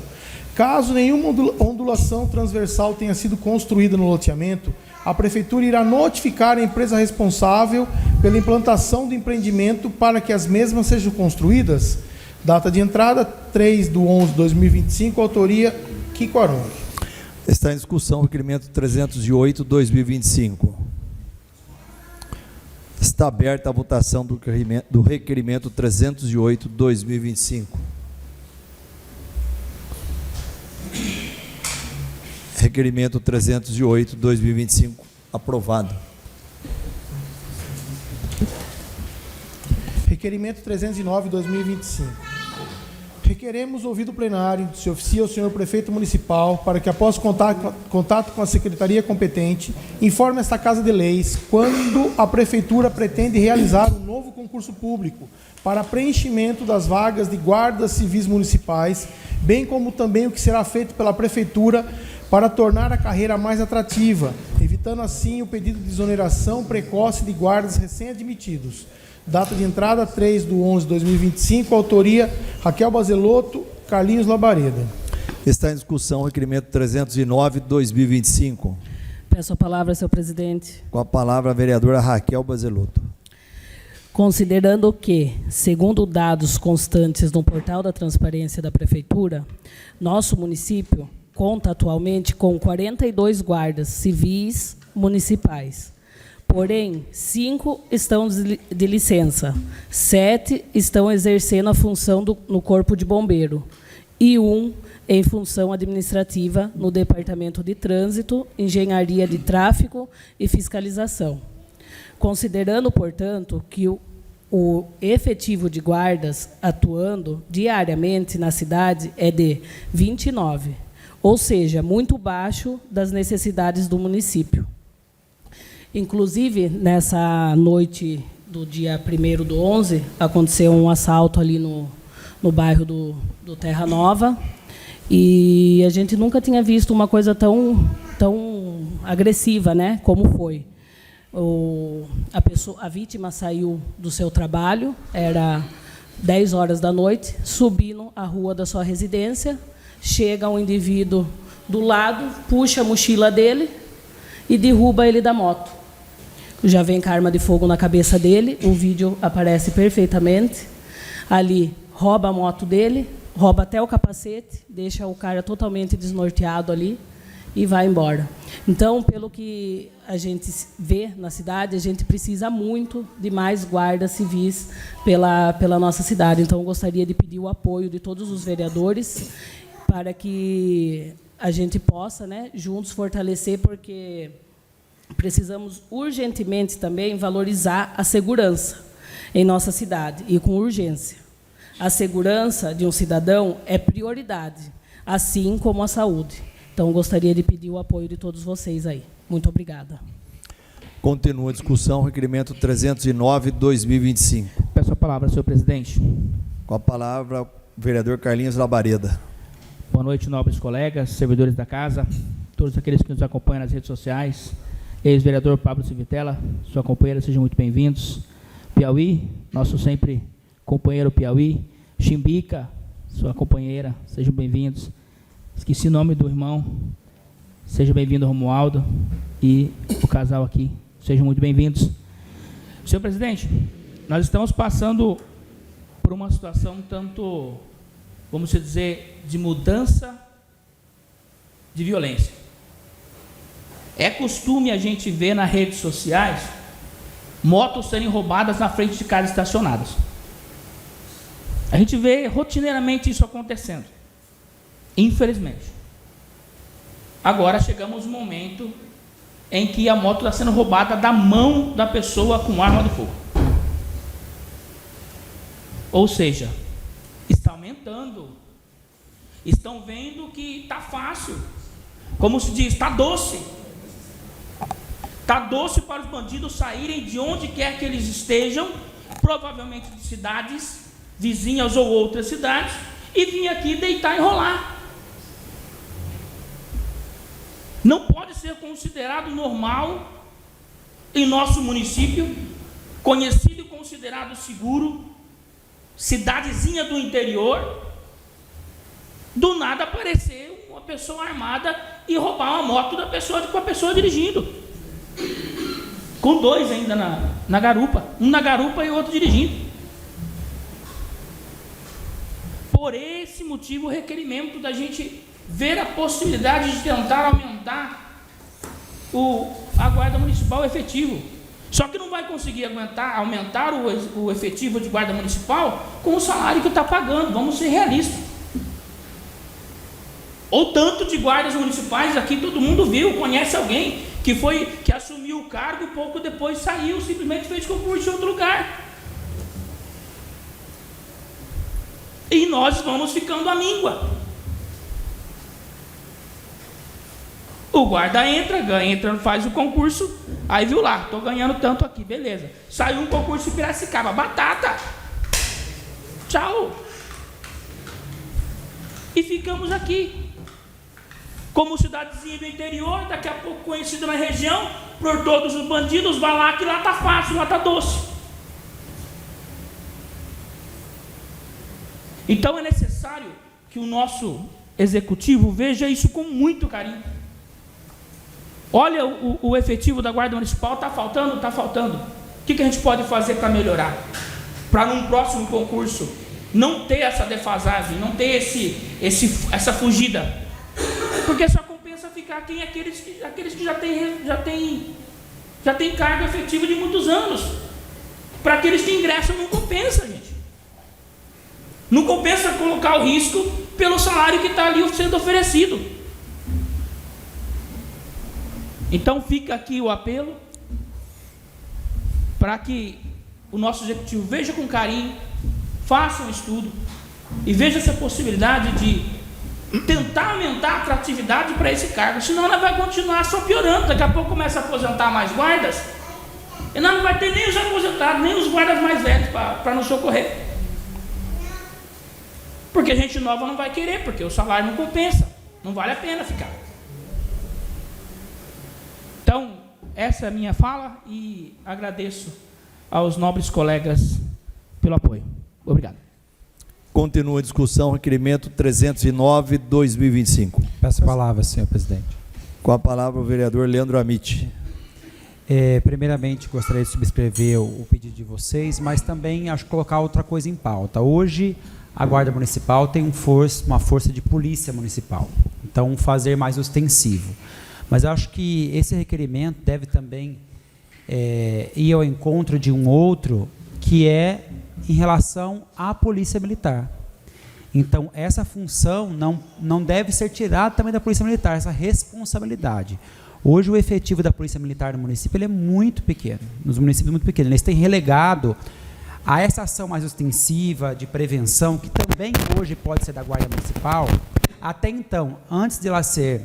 Caso nenhuma ondulação transversal tenha sido construída no loteamento, a Prefeitura irá notificar a empresa responsável pela implantação do empreendimento para que as mesmas sejam construídas? Data de entrada, 3/11/2025, autoria Kiko Aronque. Está em discussão o requerimento 308/2025. Está aberta a votação do requerimento 308/2025. Requerimento 308/2025, aprovado. Requerimento 309/2025. Requeremos ouvido plenário, se oficia ao senhor prefeito municipal, para que, após contato com a secretaria competente, informe esta Casa de Leis quando a prefeitura pretende realizar um novo concurso público para preenchimento das vagas de guardas civis municipais, bem como também o que será feito pela prefeitura para tornar a carreira mais atrativa, evitando assim o pedido de exoneração precoce de guardas recém-admitidos. Data de entrada, 3/11/2025, autoria Raquel Bazelotto, Carlinhos Labareda. Está em discussão o requerimento 309/2025. Peço a palavra, senhor presidente. Com a palavra a vereadora Raquel Bazelotto. Considerando que, segundo dados constantes no portal da transparência da Prefeitura, nosso município conta atualmente com 42 guardas civis municipais. Porém, 5 estão de licença, 7 estão exercendo a função no Corpo de Bombeiro e 1 em função administrativa no Departamento de Trânsito, Engenharia de Tráfego e Fiscalização. Considerando, portanto, que o efetivo de guardas atuando diariamente na cidade é de 29, ou seja, muito baixo das necessidades do município. Inclusive, nessa noite do dia 1º/11, aconteceu um assalto ali no bairro do Terra Nova, e a gente nunca tinha visto uma coisa tão agressiva, né, como foi. A vítima saiu do seu trabalho, era 10 horas da noite, subindo a rua da sua residência, chega um indivíduo do lado, puxa a mochila dele e derruba ele da moto. Já vem com a arma de fogo na cabeça dele, o vídeo aparece perfeitamente. Ali, rouba a moto dele, rouba até o capacete, deixa o cara totalmente desnorteado ali e vai embora. Então, pelo que a gente vê na cidade, a gente precisa muito de mais guardas civis pela nossa cidade. Então, eu gostaria de pedir o apoio de todos os vereadores para que a gente possa, né, juntos fortalecer, porque precisamos urgentemente também valorizar a segurança em nossa cidade, e com urgência. A segurança de um cidadão é prioridade, assim como a saúde. Então, gostaria de pedir o apoio de todos vocês aí. Muito obrigada. Continua a discussão, requerimento 309/2025. Peço a palavra, senhor presidente. Com a palavra, o vereador Carlinhos Labareda. Boa noite, nobres colegas, servidores da casa, todos aqueles que nos acompanham nas redes sociais. Ex-vereador Pablo Civitella, sua companheira, sejam muito bem-vindos. Piauí, nosso sempre companheiro Piauí. Chimbica, sua companheira, sejam bem-vindos. Esqueci o nome do irmão. Seja bem-vindo, Romualdo, e o casal aqui. Sejam muito bem-vindos. Senhor presidente, nós estamos passando por uma situação tanto, vamos dizer, de mudança de violência. É costume a gente ver nas redes sociais motos serem roubadas na frente de casas estacionadas. A gente vê rotineiramente isso acontecendo. Infelizmente. Agora chegamos no momento em que a moto está sendo roubada da mão da pessoa com arma de fogo. Ou seja, está aumentando. Estão vendo que está fácil. Como se diz, está doce. Está doce para os bandidos saírem de onde quer que eles estejam, provavelmente de cidades vizinhas ou outras cidades, e vir aqui deitar e enrolar. Não pode ser considerado normal em nosso município, conhecido e considerado seguro, cidadezinha do interior, do nada aparecer uma pessoa armada e roubar uma moto da pessoa, com a pessoa dirigindo. Com dois ainda na garupa, um na garupa e outro dirigindo. Por esse motivo, o requerimento da gente ver a possibilidade de tentar aumentar a guarda municipal efetivo. Só que não vai conseguir aumentar o efetivo de guarda municipal com o salário que está pagando. Vamos ser realistas. Ou tanto de guardas municipais aqui, todo mundo viu, conhece alguém que assumiu o cargo, pouco depois saiu, simplesmente fez concurso em outro lugar. E nós vamos ficando à míngua. O guarda entra, faz o concurso, aí viu lá, estou ganhando tanto aqui, beleza. Saiu um concurso em Piracicaba, batata. Tchau. E ficamos aqui. Como cidadezinha do interior, daqui a pouco conhecida na região, por todos os bandidos, vai lá que lá está fácil, lá está doce. Então é necessário que o nosso executivo veja isso com muito carinho. Olha, o efetivo da Guarda Municipal está faltando? Está faltando. O que a gente pode fazer para melhorar? Para num próximo concurso não ter essa defasagem, não ter essa fugida. Porque só compensa ficar quem aqueles que já tem cargo efetivo de muitos anos. Para aqueles que ingressam não compensa, gente. Não compensa colocar o risco pelo salário que está ali sendo oferecido. Então fica aqui o apelo para que o nosso executivo veja com carinho, faça um estudo e veja essa possibilidade de tentar aumentar a atratividade para esse cargo, senão ela vai continuar só piorando. Daqui a pouco começa a aposentar mais guardas e não vai ter nem os aposentados, nem os guardas mais velhos para nos socorrer. Porque a gente nova não vai querer, porque o salário não compensa, não vale a pena ficar. Então, essa é a minha fala e agradeço aos nobres colegas pelo apoio. Obrigado. Continua a discussão, requerimento 309/2025. Peço a palavra, senhor presidente. Com a palavra o vereador Leandro Amit. Primeiramente, gostaria de subscrever o pedido de vocês, mas também acho que colocar outra coisa em pauta. Hoje, a Guarda Municipal tem uma força de polícia municipal, então fazer mais ostensivo. Mas acho que esse requerimento deve também ir ao encontro de um outro, que é em relação à Polícia Militar. Então, essa função não deve ser tirada também da Polícia Militar, essa responsabilidade. Hoje, o efetivo da Polícia Militar no município ele é muito pequeno, nos municípios muito pequenos. Eles têm relegado a essa ação mais ostensiva de prevenção, que também hoje pode ser da Guarda Municipal, até então, antes de ela ser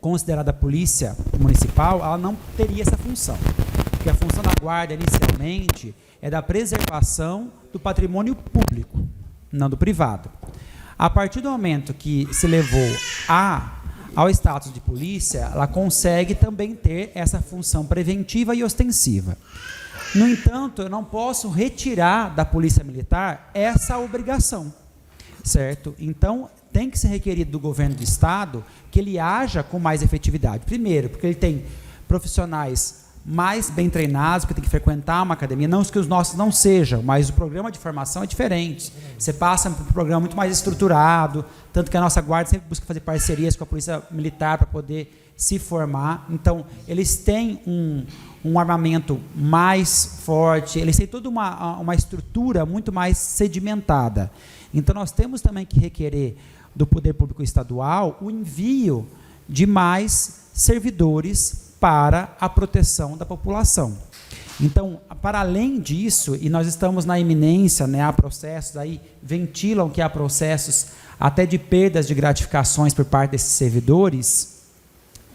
considerada polícia municipal, ela não teria essa função. Porque a função da guarda, inicialmente, é da preservação do patrimônio público, não do privado. A partir do momento que se levou ao status de polícia, ela consegue também ter essa função preventiva e ostensiva. No entanto, eu não posso retirar da Polícia Militar essa obrigação, certo? Então, tem que ser requerido do governo do Estado que ele haja com mais efetividade. Primeiro, porque ele tem profissionais mais bem treinados, que tem que frequentar uma academia, não que os nossos não sejam, mas o programa de formação é diferente. Você passa por um programa muito mais estruturado, tanto que a nossa guarda sempre busca fazer parcerias com a Polícia Militar para poder se formar. Então, eles têm um armamento mais forte, eles têm toda uma estrutura muito mais sedimentada. Então, nós temos também que requerer do Poder Público Estadual o envio de mais servidores para a proteção da população. Então, para além disso, e nós estamos na iminência, né, há processos, aí ventilam que há processos até de perdas de gratificações por parte desses servidores,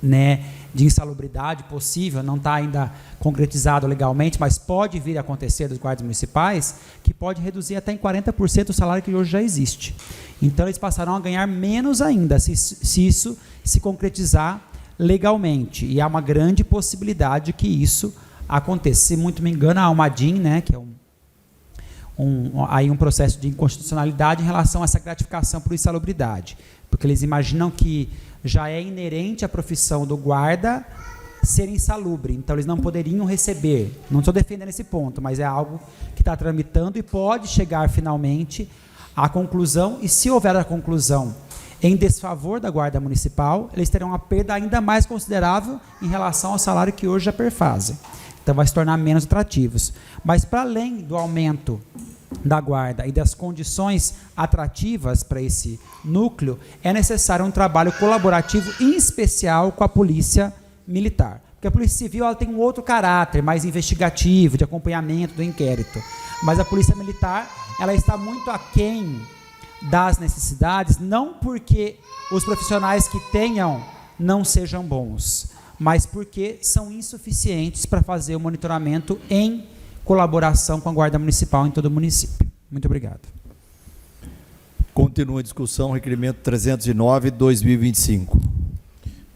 né, de insalubridade possível, não está ainda concretizado legalmente, mas pode vir a acontecer dos guardas municipais, que pode reduzir até em 40% o salário que hoje já existe. Então, eles passarão a ganhar menos ainda, se isso se concretizar legalmente. E há uma grande possibilidade de que isso aconteça. Se muito me engano, a Almadim, né, que é aí um processo de inconstitucionalidade em relação a essa gratificação por insalubridade, porque eles imaginam que já é inerente à profissão do guarda ser insalubre, então eles não poderiam receber. Não estou defendendo esse ponto, mas é algo que está tramitando e pode chegar finalmente à conclusão, e se houver a conclusão em desfavor da Guarda Municipal, eles terão uma perda ainda mais considerável em relação ao salário que hoje já perfazem. Então vai se tornar menos atrativos. Mas para além do aumento da guarda e das condições atrativas para esse núcleo, é necessário um trabalho colaborativo, em especial com a Polícia Militar. Porque a Polícia Civil ela tem um outro caráter, mais investigativo, de acompanhamento do inquérito. Mas a Polícia Militar ela está muito aquém das necessidades, não porque os profissionais que tenham não sejam bons, mas porque são insuficientes para fazer o monitoramento em colaboração com a Guarda Municipal em todo o município. Muito obrigado. Continua a discussão, requerimento 309/2025.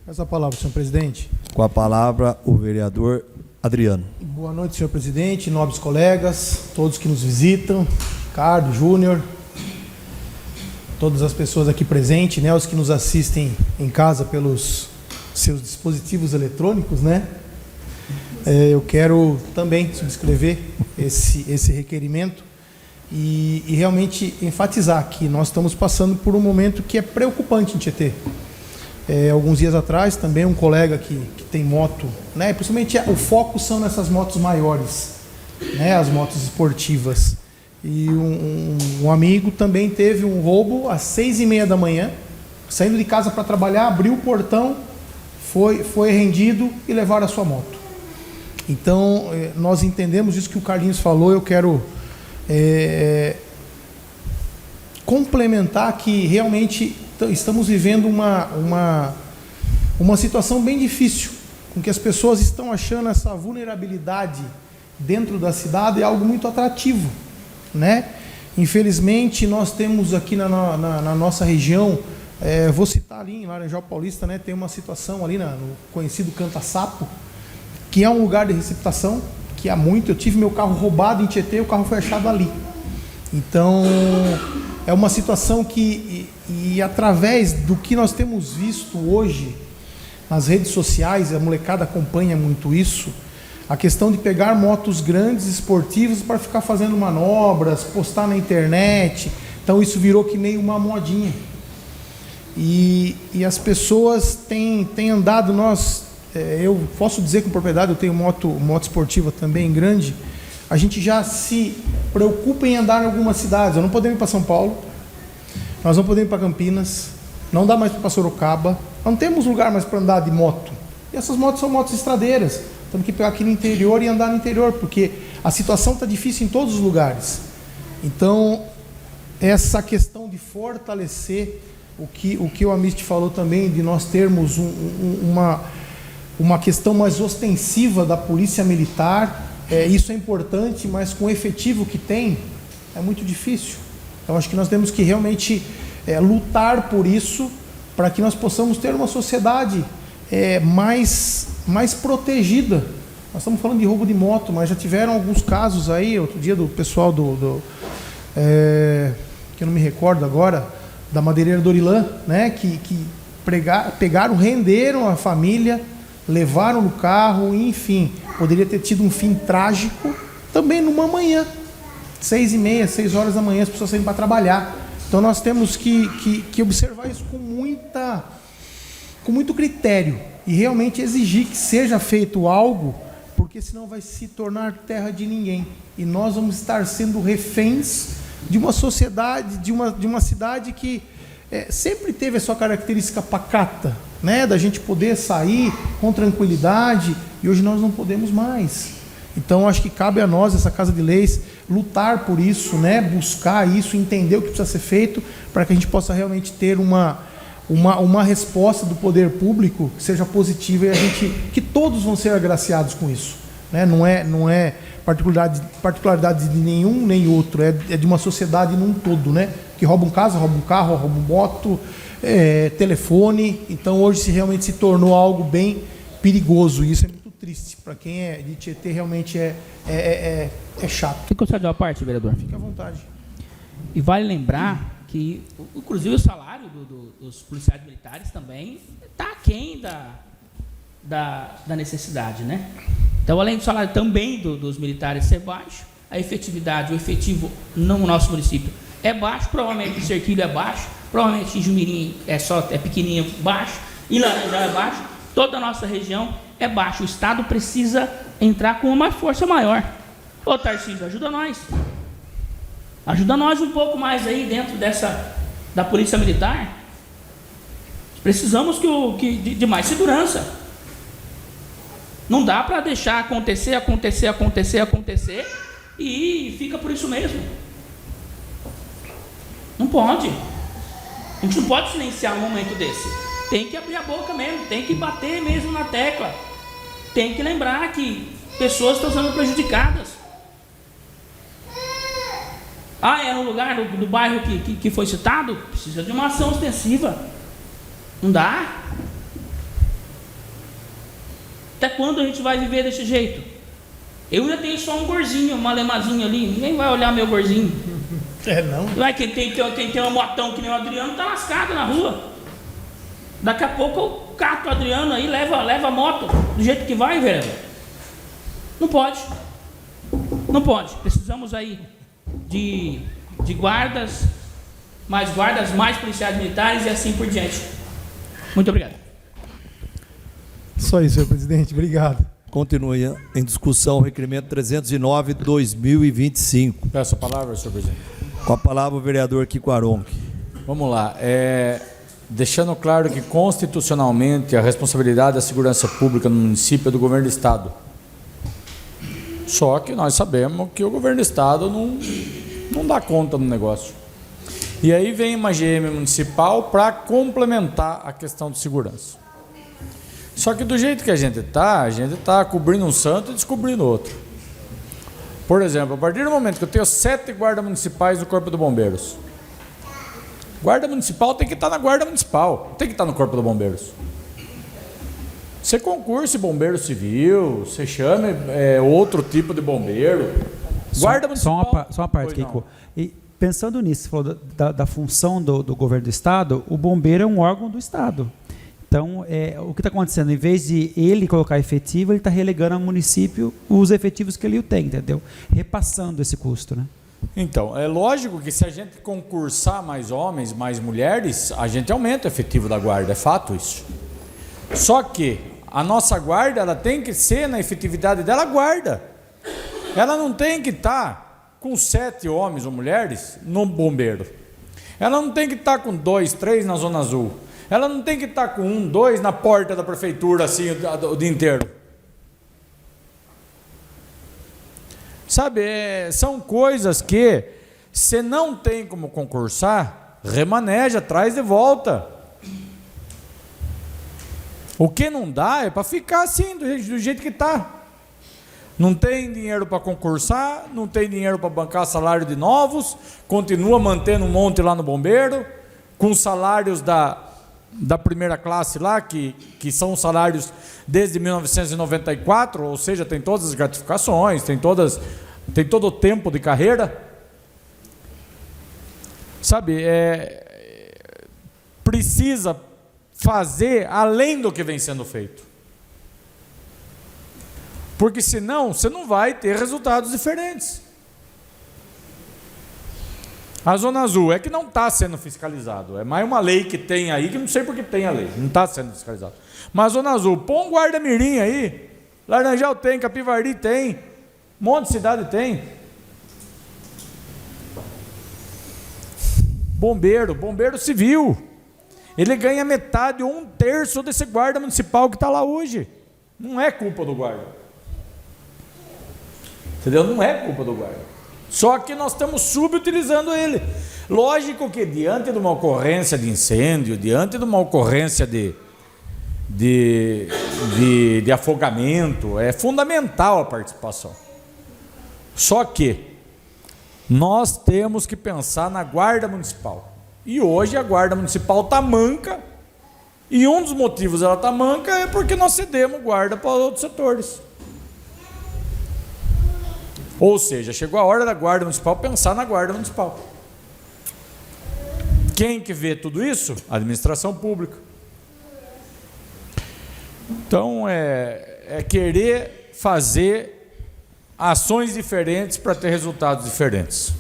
Essa palavra, senhor presidente. Com a palavra, o vereador Adriano. Boa noite, senhor presidente, nobres colegas, todos que nos visitam, Ricardo, Júnior, todas as pessoas aqui presentes, né, os que nos assistem em casa pelos seus dispositivos eletrônicos, né? Eu quero também subscrever esse requerimento e realmente enfatizar que nós estamos passando por um momento que é preocupante em Tietê. Alguns dias atrás, também um colega que tem moto, né, principalmente o foco são nessas motos maiores, né, as motos esportivas. E um amigo também teve um roubo às 6h30 da manhã, saindo de casa para trabalhar, abriu o portão, foi rendido e levaram a sua moto. Então, nós entendemos isso que o Carlinhos falou. Eu quero complementar que realmente estamos vivendo uma situação bem difícil, com que as pessoas estão achando essa vulnerabilidade dentro da cidade é algo muito atrativo, né? Infelizmente, nós temos aqui na nossa região, vou citar ali em Laranjal Paulista, né, tem uma situação ali no conhecido Canta-Sapo, que é um lugar de receptação, que há muito, eu tive meu carro roubado em Tietê, o carro foi achado ali. Então, é uma situação que, e através do que nós temos visto hoje nas redes sociais, a molecada acompanha muito isso, a questão de pegar motos grandes, esportivas, para ficar fazendo manobras, postar na internet. Então, isso virou que meio uma modinha. E as pessoas têm andado, eu posso dizer com propriedade, eu tenho moto esportiva também grande, a gente já se preocupa em andar em algumas cidades. Nós não podemos ir para São Paulo, nós não podemos ir para Campinas, não dá mais para Sorocaba, não temos lugar mais para andar de moto. E essas motos são motos estradeiras, Temos que pegar aqui no interior e andar no interior, porque a situação está difícil em todos os lugares. Então, essa questão de fortalecer o que o Amist falou também, de nós termos uma questão mais ostensiva da polícia militar, isso é importante, mas com o efetivo que tem, é muito difícil. Então, acho que nós temos que realmente lutar por isso, para que nós possamos ter uma sociedade mais protegida. Nós estamos falando de roubo de moto, mas já tiveram alguns casos aí, outro dia do pessoal que eu não me recordo agora, da madeireira do Orilã, né, que pegaram, renderam a família, levaram no carro, enfim, poderia ter tido um fim trágico também numa manhã, 6h30, 6 horas da manhã, as pessoas saíram para trabalhar. Então nós temos que observar isso com muito critério e realmente exigir que seja feito algo, porque senão vai se tornar terra de ninguém e nós vamos estar sendo reféns de uma sociedade, de uma cidade que sempre teve a sua característica pacata, né, da gente poder sair com tranquilidade, e hoje nós não podemos mais. Então acho que cabe a nós, essa Casa de Leis, lutar por isso, né, buscar isso, entender o que precisa ser feito, para que a gente possa realmente ter uma resposta do poder público que seja positiva e que todos vão ser agraciados com isso, né? Não é particularidade de nenhum nem outro, é de uma sociedade num todo, né? Que roubam casa, roubam carro, roubam moto, telefone. Então hoje realmente se tornou algo bem perigoso, e isso é muito triste. Para quem é de Tietê, realmente é chato. Fica considerado à parte, vereador? Fique à vontade. E vale lembrar que, inclusive, o salário dos policiais militares também está aquém da necessidade, né? Então, além do salário também dos militares ser baixo, a efetividade, o efetivo no nosso município é baixo, provavelmente em Serquilho é baixo, provavelmente em Jumirim é pequenininho, baixo, em Laranjal é baixo, toda a nossa região é baixo. O Estado precisa entrar com uma força maior. Ô Tarcísio, ajuda nós. Ajuda nós um pouco mais aí dentro da Polícia Militar. Precisamos de mais segurança. Não dá para deixar acontecer e fica por isso mesmo. Não pode. A gente não pode silenciar um momento desse. Tem que abrir a boca mesmo, tem que bater mesmo na tecla. Tem que lembrar que pessoas estão sendo prejudicadas. É no lugar do bairro que foi citado? Precisa de uma ação ostensiva. Não dá. Até quando a gente vai viver desse jeito? Eu ainda tenho só um gorzinho, uma lemazinha ali. Ninguém vai olhar meu gorzinho. Não. Vai, quem tem um motão que nem o Adriano tá lascado na rua. Daqui a pouco eu cato o Adriano aí, leva a moto do jeito que vai, vereador. Não pode. Não pode. Precisamos aí de guardas, mais policiais militares e assim por diante. Muito obrigado. Só isso, senhor presidente. Obrigado. Continue em discussão o requerimento 309/2025. Peço a palavra, senhor presidente. Com a palavra o vereador Kiko Aronque. Vamos lá. Deixando claro que constitucionalmente a responsabilidade da segurança pública no município é do governo do estado. Só que nós sabemos que o governo do estado não dá conta do negócio. E aí vem uma GM municipal para complementar a questão de segurança. Só que do jeito que a gente está cobrindo um santo e descobrindo outro. Por exemplo, a partir do momento que eu tenho 7 guardas municipais do Corpo de Bombeiros, guarda municipal tem que estar na guarda municipal, tem que estar no Corpo de Bombeiros. Você concurse bombeiro civil, você chame outro tipo de bombeiro. Guarda municipal. Só uma parte, Kiko. E pensando nisso, você falou da função do governo do estado, o bombeiro é um órgão do estado. Então, o que está acontecendo? Em vez de ele colocar efetivo, ele está relegando ao município os efetivos que ele tem, entendeu? Repassando esse custo, né? Então, é lógico que se a gente concursar mais homens, mais mulheres, a gente aumenta o efetivo da guarda, é fato isso. Só que a nossa guarda, ela tem que ser, na efetividade dela, guarda. Ela não tem que estar com 7 homens ou mulheres no bombeiro. Ela não tem que estar com 2, 3 na Zona Azul. Ela não tem que estar com 1, 2 na porta da prefeitura, assim, o dia inteiro. Sabe, são coisas que, se não tem como concursar, remaneja, traz de volta. O que não dá é para ficar assim, do jeito que está. Não tem dinheiro para concursar, não tem dinheiro para bancar salário de novos, continua mantendo um monte lá no bombeiro, com salários da primeira classe lá, que são salários desde 1994, ou seja, tem todas as gratificações, tem todo o tempo de carreira. Sabe, precisa fazer além do que vem sendo feito. Porque senão você não vai ter resultados diferentes. A Zona Azul é que não está sendo fiscalizado. É mais uma lei que tem aí, que não sei por que tem a lei. Não está sendo fiscalizado. Mas a Zona Azul, põe um guarda-mirim aí. Laranjal tem, Capivari tem. Um monte de cidade tem. Bombeiro civil. Ele ganha metade ou 1/3 desse guarda municipal que está lá hoje. Não é culpa do guarda. Entendeu? Não é culpa do guarda. Só que nós estamos subutilizando ele. Lógico que diante de uma ocorrência de incêndio, diante de uma ocorrência de afogamento, é fundamental a participação. Só que nós temos que pensar na guarda municipal. E hoje a guarda municipal está manca, e um dos motivos ela está manca é porque nós cedemos guarda para outros setores. Ou seja, chegou a hora da guarda municipal pensar na guarda municipal. Quem que vê tudo isso? A administração pública. Então, é querer fazer ações diferentes para ter resultados diferentes.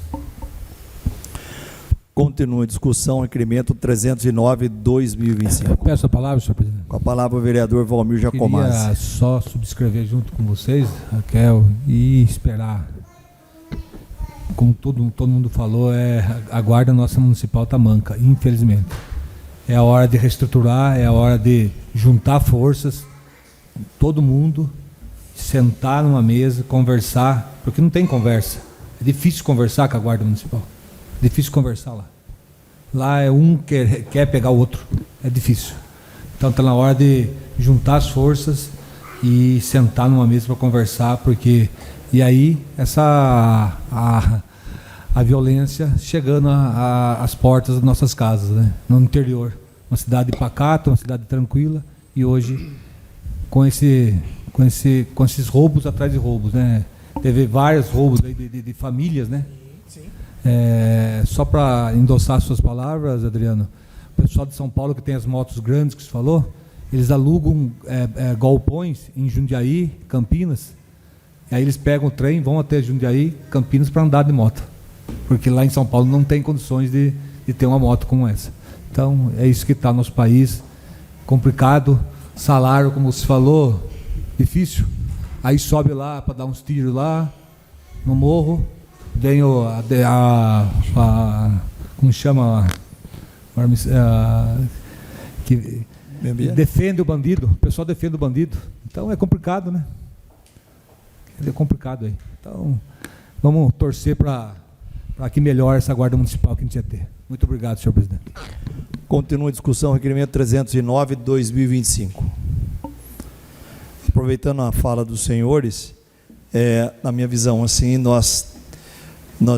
Continua a discussão, requerimento 309/2025. Peço a palavra, senhor presidente. Com a palavra o vereador Valmir Jacomazzi. Queria só subscrever junto com vocês, Raquel, e esperar. Como todo mundo falou, a guarda nossa municipal está manca, infelizmente. É a hora de reestruturar, é a hora de juntar forças, todo mundo, sentar numa mesa, conversar, porque não tem conversa. É difícil conversar com a guarda municipal. É difícil conversar lá. Lá é um que quer pegar o outro. É difícil. Então está na hora de juntar as forças e sentar numa mesa para conversar, porque e aí a violência chegando às portas das nossas casas, né? No interior, uma cidade pacata, uma cidade tranquila, e hoje com esses roubos atrás de roubos, né? Teve vários roubos aí de famílias, né? Sim. Só para endossar suas palavras, Adriano, o pessoal de São Paulo que tem as motos grandes que você falou, eles alugam galpões em Jundiaí, Campinas, e aí eles pegam o trem, vão até Jundiaí, Campinas, para andar de moto, porque lá em São Paulo não tem condições de ter uma moto como essa. Então é isso que está no nosso país, complicado, salário, como você falou, difícil, aí sobe lá para dar uns tiros lá no morro, vem como chama, que defende o bandido, o pessoal defende o bandido, então é complicado, né? É complicado aí. Então vamos torcer para que melhore essa guarda municipal que a gente ia ter. Muito obrigado, senhor presidente. Continua a discussão, requerimento 309/2025. Aproveitando a fala dos senhores, na minha visão, assim, nós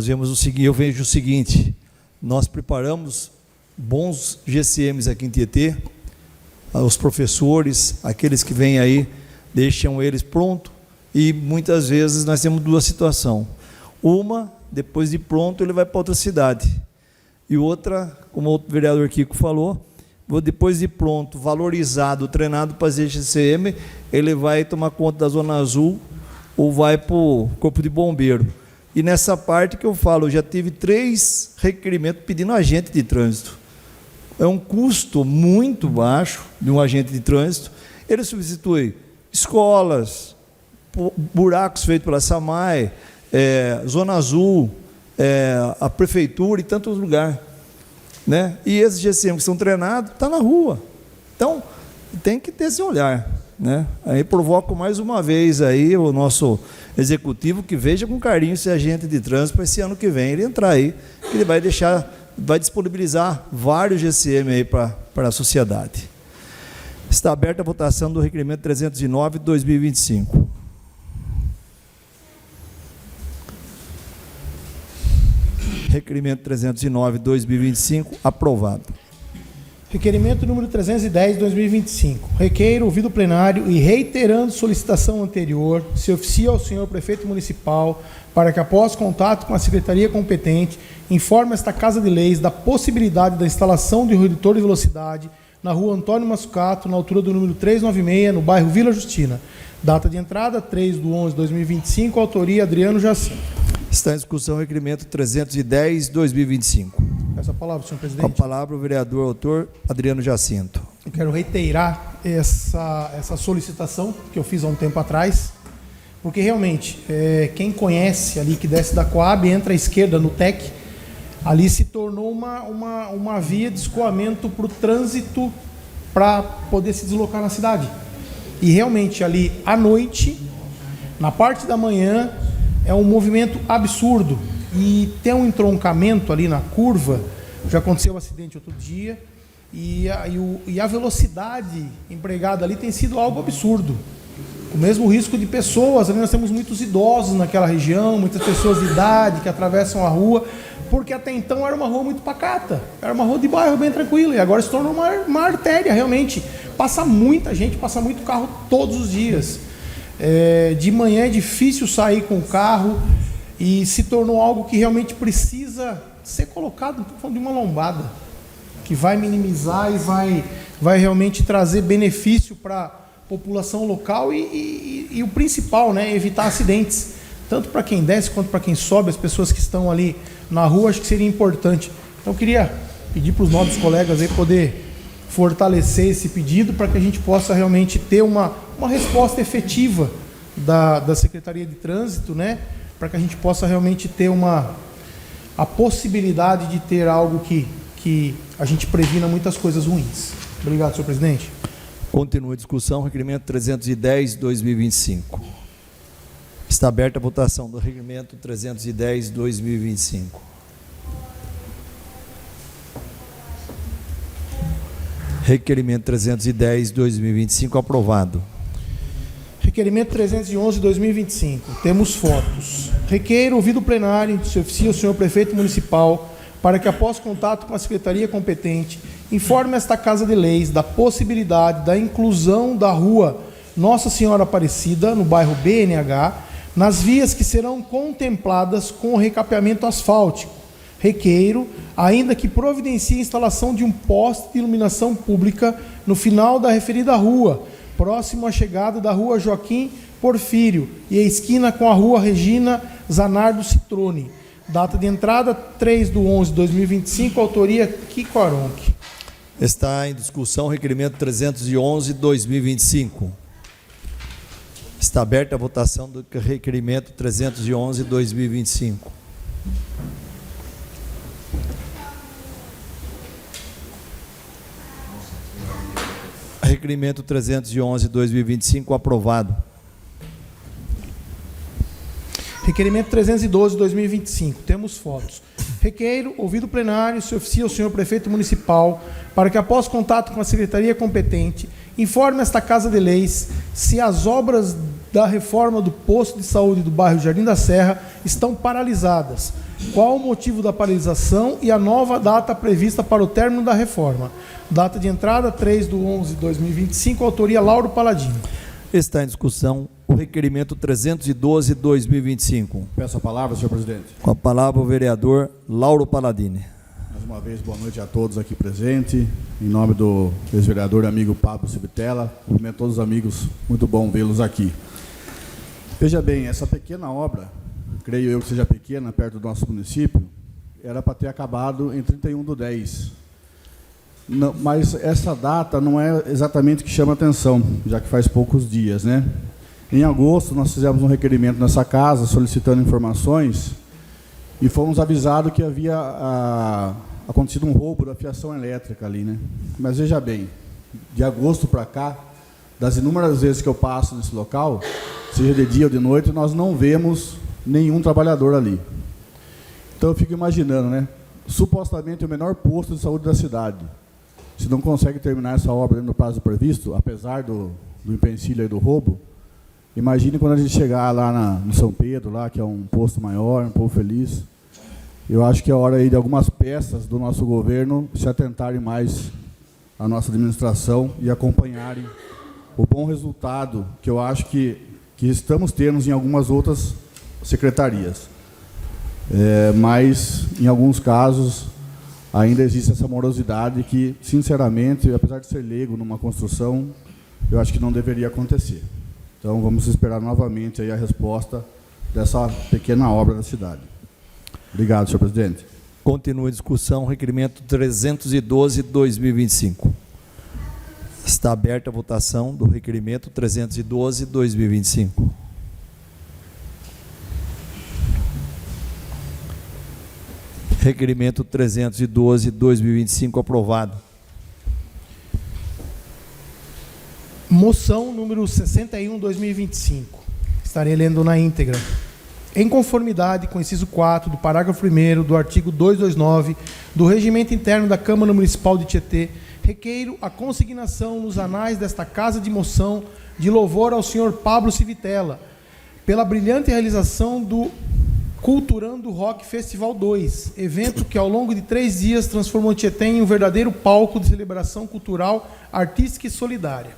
vemos o seguinte, eu vejo o seguinte: nós preparamos bons GCMs aqui em Tietê, os professores, aqueles que vêm aí, deixam eles prontos, e muitas vezes nós temos duas situações. Uma, depois de pronto, ele vai para outra cidade. E outra, como o vereador Kiko falou, depois de pronto, valorizado, treinado para fazer GCM, ele vai tomar conta da Zona Azul ou vai para o Corpo de Bombeiro. E nessa parte que eu falo, eu já tive 3 requerimentos pedindo agente de trânsito. É um custo muito baixo de um agente de trânsito. Ele substitui escolas, buracos feitos pela SAMAI, Zona Azul, a prefeitura e tantos lugares, né? E esses GCM que são treinados, estão na rua. Então, tem que ter esse olhar, né? Aí provoco mais uma vez aí o nosso executivo que veja com carinho se agente de trânsito para esse ano que vem ele entrar aí, que ele vai disponibilizar vários GCM aí para a sociedade. Está aberta a votação do requerimento 309 de 2025. Requerimento 309 de 2025, aprovado. Requerimento número 310 de 2025. Requeiro, ouvido o plenário e reiterando solicitação anterior, se oficia ao senhor prefeito municipal para que, após contato com a secretaria competente, informe esta Casa de Leis da possibilidade da instalação de um redutor de velocidade na rua Antônio Massucato, na altura do número 396, no bairro Vila Justina. Data de entrada, 3/11/2025, autoria Adriano Jacinto. Está em discussão o requerimento 310 de 2025. Peço a palavra, senhor presidente. Com a palavra o vereador autor Adriano Jacinto. Eu quero reiterar essa solicitação que eu fiz há um tempo atrás, porque realmente, quem conhece ali que desce da Coab, entra à esquerda no TEC, ali se tornou uma via de escoamento para o trânsito para poder se deslocar na cidade. E realmente ali à noite, na parte da manhã, é um movimento absurdo. E tem um entroncamento ali na curva, já aconteceu um acidente outro dia, e a velocidade empregada ali tem sido algo absurdo. O mesmo risco de pessoas, ali nós temos muitos idosos naquela região, muitas pessoas de idade que atravessam a rua, porque até então era uma rua muito pacata, era uma rua de bairro bem tranquila, e agora se tornou uma artéria, realmente. Passa muita gente, passa muito carro todos os dias. De manhã é difícil sair com o carro, e se tornou algo que realmente precisa ser colocado, estou falando de uma lombada, que vai minimizar e vai realmente trazer benefício para a população local e o principal, né, evitar acidentes, tanto para quem desce quanto para quem sobe, as pessoas que estão ali na rua, acho que seria importante. Então eu queria pedir para os nobres colegas aí poder fortalecer esse pedido para que a gente possa realmente ter uma resposta efetiva da Secretaria de Trânsito, né, para que a gente possa realmente ter a possibilidade de ter algo que a gente previna muitas coisas ruins. Obrigado, senhor presidente. Continua a discussão, requerimento 310 de 2025. Está aberta a votação do requerimento 310 de 2025. Requerimento 310 de 2025, aprovado. Requerimento 311 de 2025. Temos fotos. Requeiro, ouvido o plenário, se oficia o senhor prefeito municipal para que, após contato com a secretaria competente, informe esta Casa de Leis da possibilidade da inclusão da rua Nossa Senhora Aparecida, no bairro BNH, nas vias que serão contempladas com o recapeamento asfáltico. Requeiro, ainda que providencie a instalação de um poste de iluminação pública no final da referida rua, próximo à chegada da rua Joaquim Porfírio e a esquina com a rua Regina Zanardo Citrone. Data de entrada, 3/11/2025, autoria Kiko Aronque. Está em discussão o requerimento 311 de 2025. Está aberta a votação do requerimento 311 de 2025. Requerimento 311 de 2025, aprovado. Requerimento 312 de 2025. Temos fotos. Requeiro, ouvido o plenário, se oficia ao senhor prefeito municipal para que, após contato com a secretaria competente, informe esta Casa de Leis se as obras da reforma do posto de saúde do bairro Jardim da Serra estão paralisadas. Qual o motivo da paralisação e a nova data prevista para o término da reforma. Data de entrada, 3/11/2025, autoria Lauro Paladino. Está em discussão o requerimento 312 de 2025. Peço a palavra, senhor presidente. Com a palavra o vereador Lauro Paladini. Mais uma vez, boa noite a todos aqui presentes. Em nome do ex-vereador e amigo Pablo Civitella, cumprimento todos os amigos, muito bom vê-los aqui. Veja bem, essa pequena obra, creio eu que seja pequena, perto do nosso município, era para ter acabado em 31/10. Não, mas essa data não é exatamente o que chama atenção, já que faz poucos dias, né? Em agosto, nós fizemos um requerimento nessa casa, solicitando informações, e fomos avisados que havia acontecido um roubo da fiação elétrica ali, né? Mas veja bem, de agosto para cá, das inúmeras vezes que eu passo nesse local, seja de dia ou de noite, nós não vemos nenhum trabalhador ali. Então eu fico imaginando, né? Supostamente o menor posto de saúde da cidade, se não consegue terminar essa obra dentro do prazo previsto, apesar do empecilho aí do roubo, imagine quando a gente chegar lá no São Pedro, lá, que é um posto maior, um povo feliz. Eu acho que é hora aí de algumas peças do nosso governo se atentarem mais à nossa administração e acompanharem o bom resultado que eu acho que estamos tendo em algumas outras secretarias. Mas, em alguns casos, ainda existe essa morosidade que, sinceramente, apesar de ser leigo numa construção, eu acho que não deveria acontecer. Então, vamos esperar novamente aí a resposta dessa pequena obra da cidade. Obrigado, senhor presidente. Continua a discussão, requerimento 312/2025. Está aberta a votação do requerimento 312/2025. Requerimento 312/2025 aprovado. Moção número 61/2025. Estarei lendo na íntegra. Em conformidade com o inciso 4 do parágrafo 1º do artigo 229 do Regimento Interno da Câmara Municipal de Tietê, requeiro a consignação nos anais desta Casa de Moção de louvor ao senhor Pablo Civitella, pela brilhante realização do Culturando Rock Festival 2, evento que ao longo de 3 dias transformou Tietê em um verdadeiro palco de celebração cultural, artística e solidária.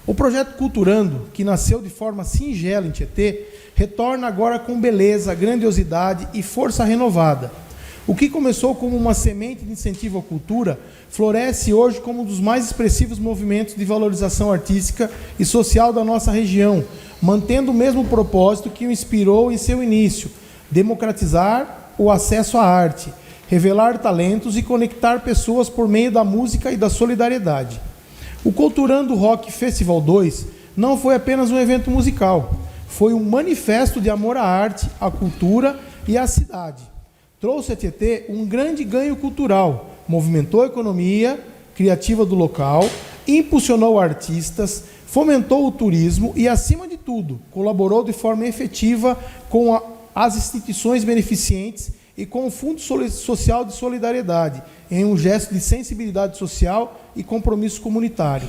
O projeto Culturando, que nasceu de forma singela em Tietê, retorna agora com beleza, grandiosidade e força renovada. O que começou como uma semente de incentivo à cultura, floresce hoje como um dos mais expressivos movimentos de valorização artística e social da nossa região, mantendo o mesmo propósito que o inspirou em seu início: democratizar o acesso à arte, revelar talentos e conectar pessoas por meio da música e da solidariedade. O Culturando Rock Festival 2 não foi apenas um evento musical, foi um manifesto de amor à arte, à cultura e à cidade. Trouxe a Tietê um grande ganho cultural, movimentou a economia criativa do local, impulsionou artistas, fomentou o turismo e, acima de tudo, colaborou de forma efetiva com as instituições beneficentes e com o Fundo Social de Solidariedade, em um gesto de sensibilidade social e compromisso comunitário.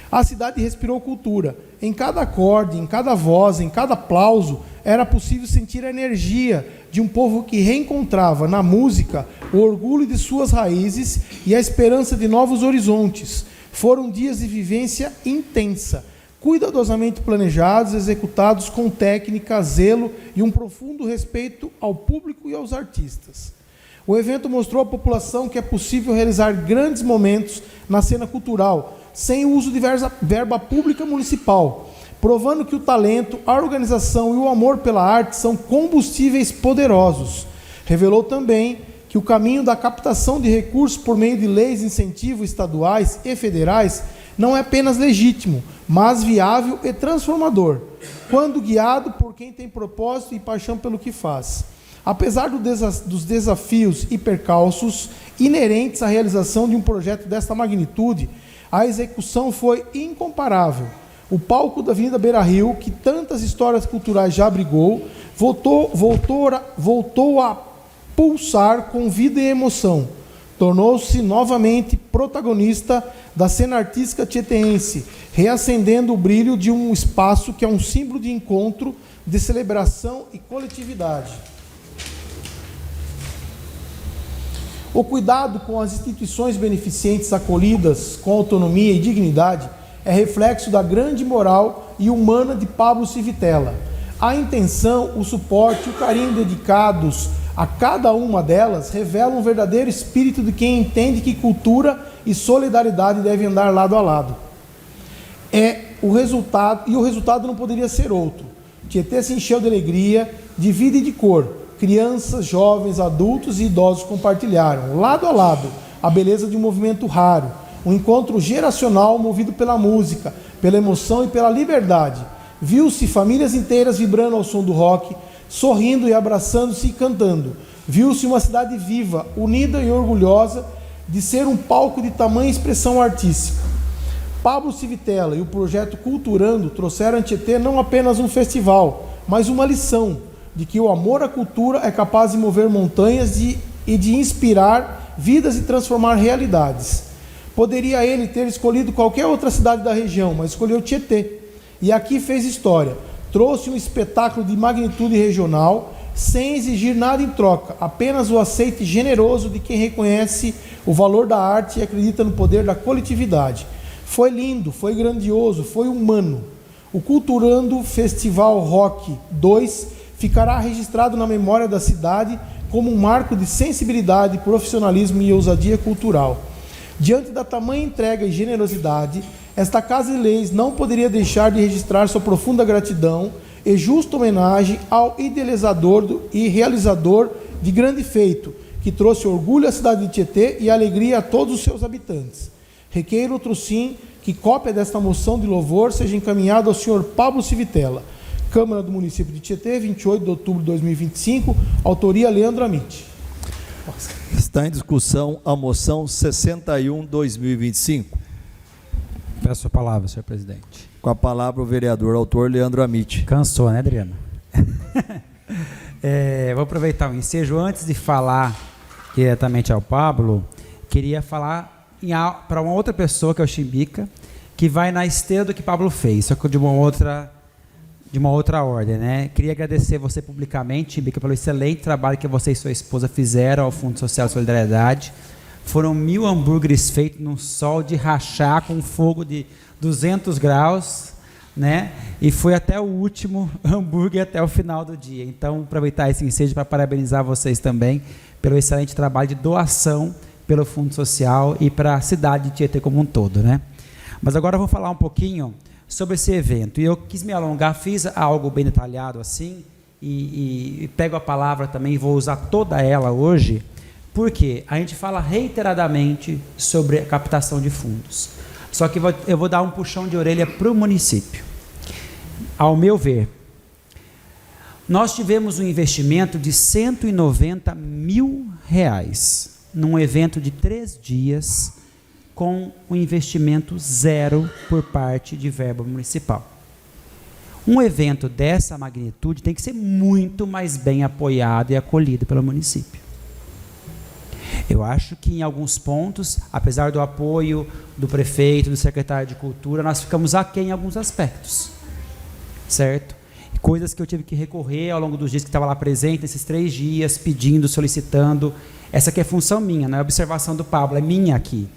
A cidade respirou cultura. Em cada acorde, em cada voz, em cada aplauso, era possível sentir a energia de um povo que reencontrava na música o orgulho de suas raízes e a esperança de novos horizontes. Foram dias de vivência intensa, cuidadosamente planejados, executados com técnica, zelo e um profundo respeito ao público e aos artistas. O evento mostrou à população que é possível realizar grandes momentos na cena cultural, sem o uso de verba pública municipal, provando que o talento, a organização e o amor pela arte são combustíveis poderosos. Revelou também que o caminho da captação de recursos por meio de leis de incentivo estaduais e federais não é apenas legítimo, mas viável e transformador, quando guiado por quem tem propósito e paixão pelo que faz. Apesar dos desafios e percalços inerentes à realização de um projeto desta magnitude, a execução foi incomparável. O palco da Avenida Beira-Rio, que tantas histórias culturais já abrigou, voltou a pulsar com vida e emoção. Tornou-se novamente protagonista da cena artística tieteense, reacendendo o brilho de um espaço que é um símbolo de encontro, de celebração e coletividade. O cuidado com as instituições beneficentes acolhidas com autonomia e dignidade é reflexo da grande moral e humana de Pablo Civitella. A intenção, o suporte e o carinho dedicados a cada uma delas revelam um verdadeiro espírito de quem entende que cultura e solidariedade devem andar lado a lado. O resultado não poderia ser outro. Tietê se encheu de alegria, de vida e de cor. Crianças, jovens, adultos e idosos compartilharam, lado a lado, a beleza de um movimento raro, um encontro geracional movido pela música, pela emoção e pela liberdade. Viu-se famílias inteiras vibrando ao som do rock, sorrindo e abraçando-se e cantando. Viu-se uma cidade viva, unida e orgulhosa de ser um palco de tamanha expressão artística. Pablo Civitella e o projeto Culturando trouxeram a Tietê não apenas um festival, mas uma lição de que o amor à cultura é capaz de mover montanhas e de inspirar vidas e transformar realidades. Poderia ele ter escolhido qualquer outra cidade da região, mas escolheu Tietê. E aqui fez história. Trouxe um espetáculo de magnitude regional, sem exigir nada em troca, apenas o aceite generoso de quem reconhece o valor da arte e acredita no poder da coletividade. Foi lindo, foi grandioso, foi humano. O Culturando Festival Rock 2 ficará registrado na memória da cidade como um marco de sensibilidade, profissionalismo e ousadia cultural. Diante da tamanha entrega e generosidade, esta Casa de Leis não poderia deixar de registrar sua profunda gratidão e justa homenagem ao idealizador e realizador de grande feito, que trouxe orgulho à cidade de Tietê e alegria a todos os seus habitantes. Requeiro outro sim que cópia desta moção de louvor seja encaminhada ao senhor Pablo Civitella, Câmara do Município de Tietê, 28 de outubro de 2025, autoria Leandro Amit. Está em discussão a moção 61/2025. Peço a palavra, senhor presidente. Com a palavra o vereador autor Leandro Amit. Cansou, né, Adriano? Vou aproveitar o ensejo. Antes de falar diretamente ao Pablo, queria falar para uma outra pessoa, que é o Chimbica, que vai na esteira do que Pablo fez, só que de uma outra ordem, né? Queria agradecer você publicamente, Chimbica, pelo excelente trabalho que você e sua esposa fizeram ao Fundo Social de Solidariedade. Foram 1000 hambúrgueres feitos num sol de rachar, com fogo de 200 graus, né? E foi até o último hambúrguer até o final do dia. Então, aproveitar esse ensejo para parabenizar vocês também pelo excelente trabalho de doação pelo Fundo Social e para a cidade de Tietê como um todo, né? Mas agora eu vou falar um pouquinho sobre esse evento. E eu quis me alongar, fiz algo bem detalhado assim, e pego a palavra também e vou usar toda ela hoje, porque a gente fala reiteradamente sobre a captação de fundos. Só que eu vou dar um puxão de orelha para o município. Ao meu ver, nós tivemos um investimento de R$190 mil num evento de 3 dias, com um investimento zero por parte de verba municipal. Um evento dessa magnitude tem que ser muito mais bem apoiado e acolhido pelo município. Eu acho que em alguns pontos, apesar do apoio do prefeito, do secretário de Cultura, nós ficamos aquém em alguns aspectos, certo? Coisas que eu tive que recorrer ao longo dos dias que estava lá presente, nesses 3 dias, pedindo, solicitando. Essa aqui é função minha, não é observação do Pablo, é minha aqui.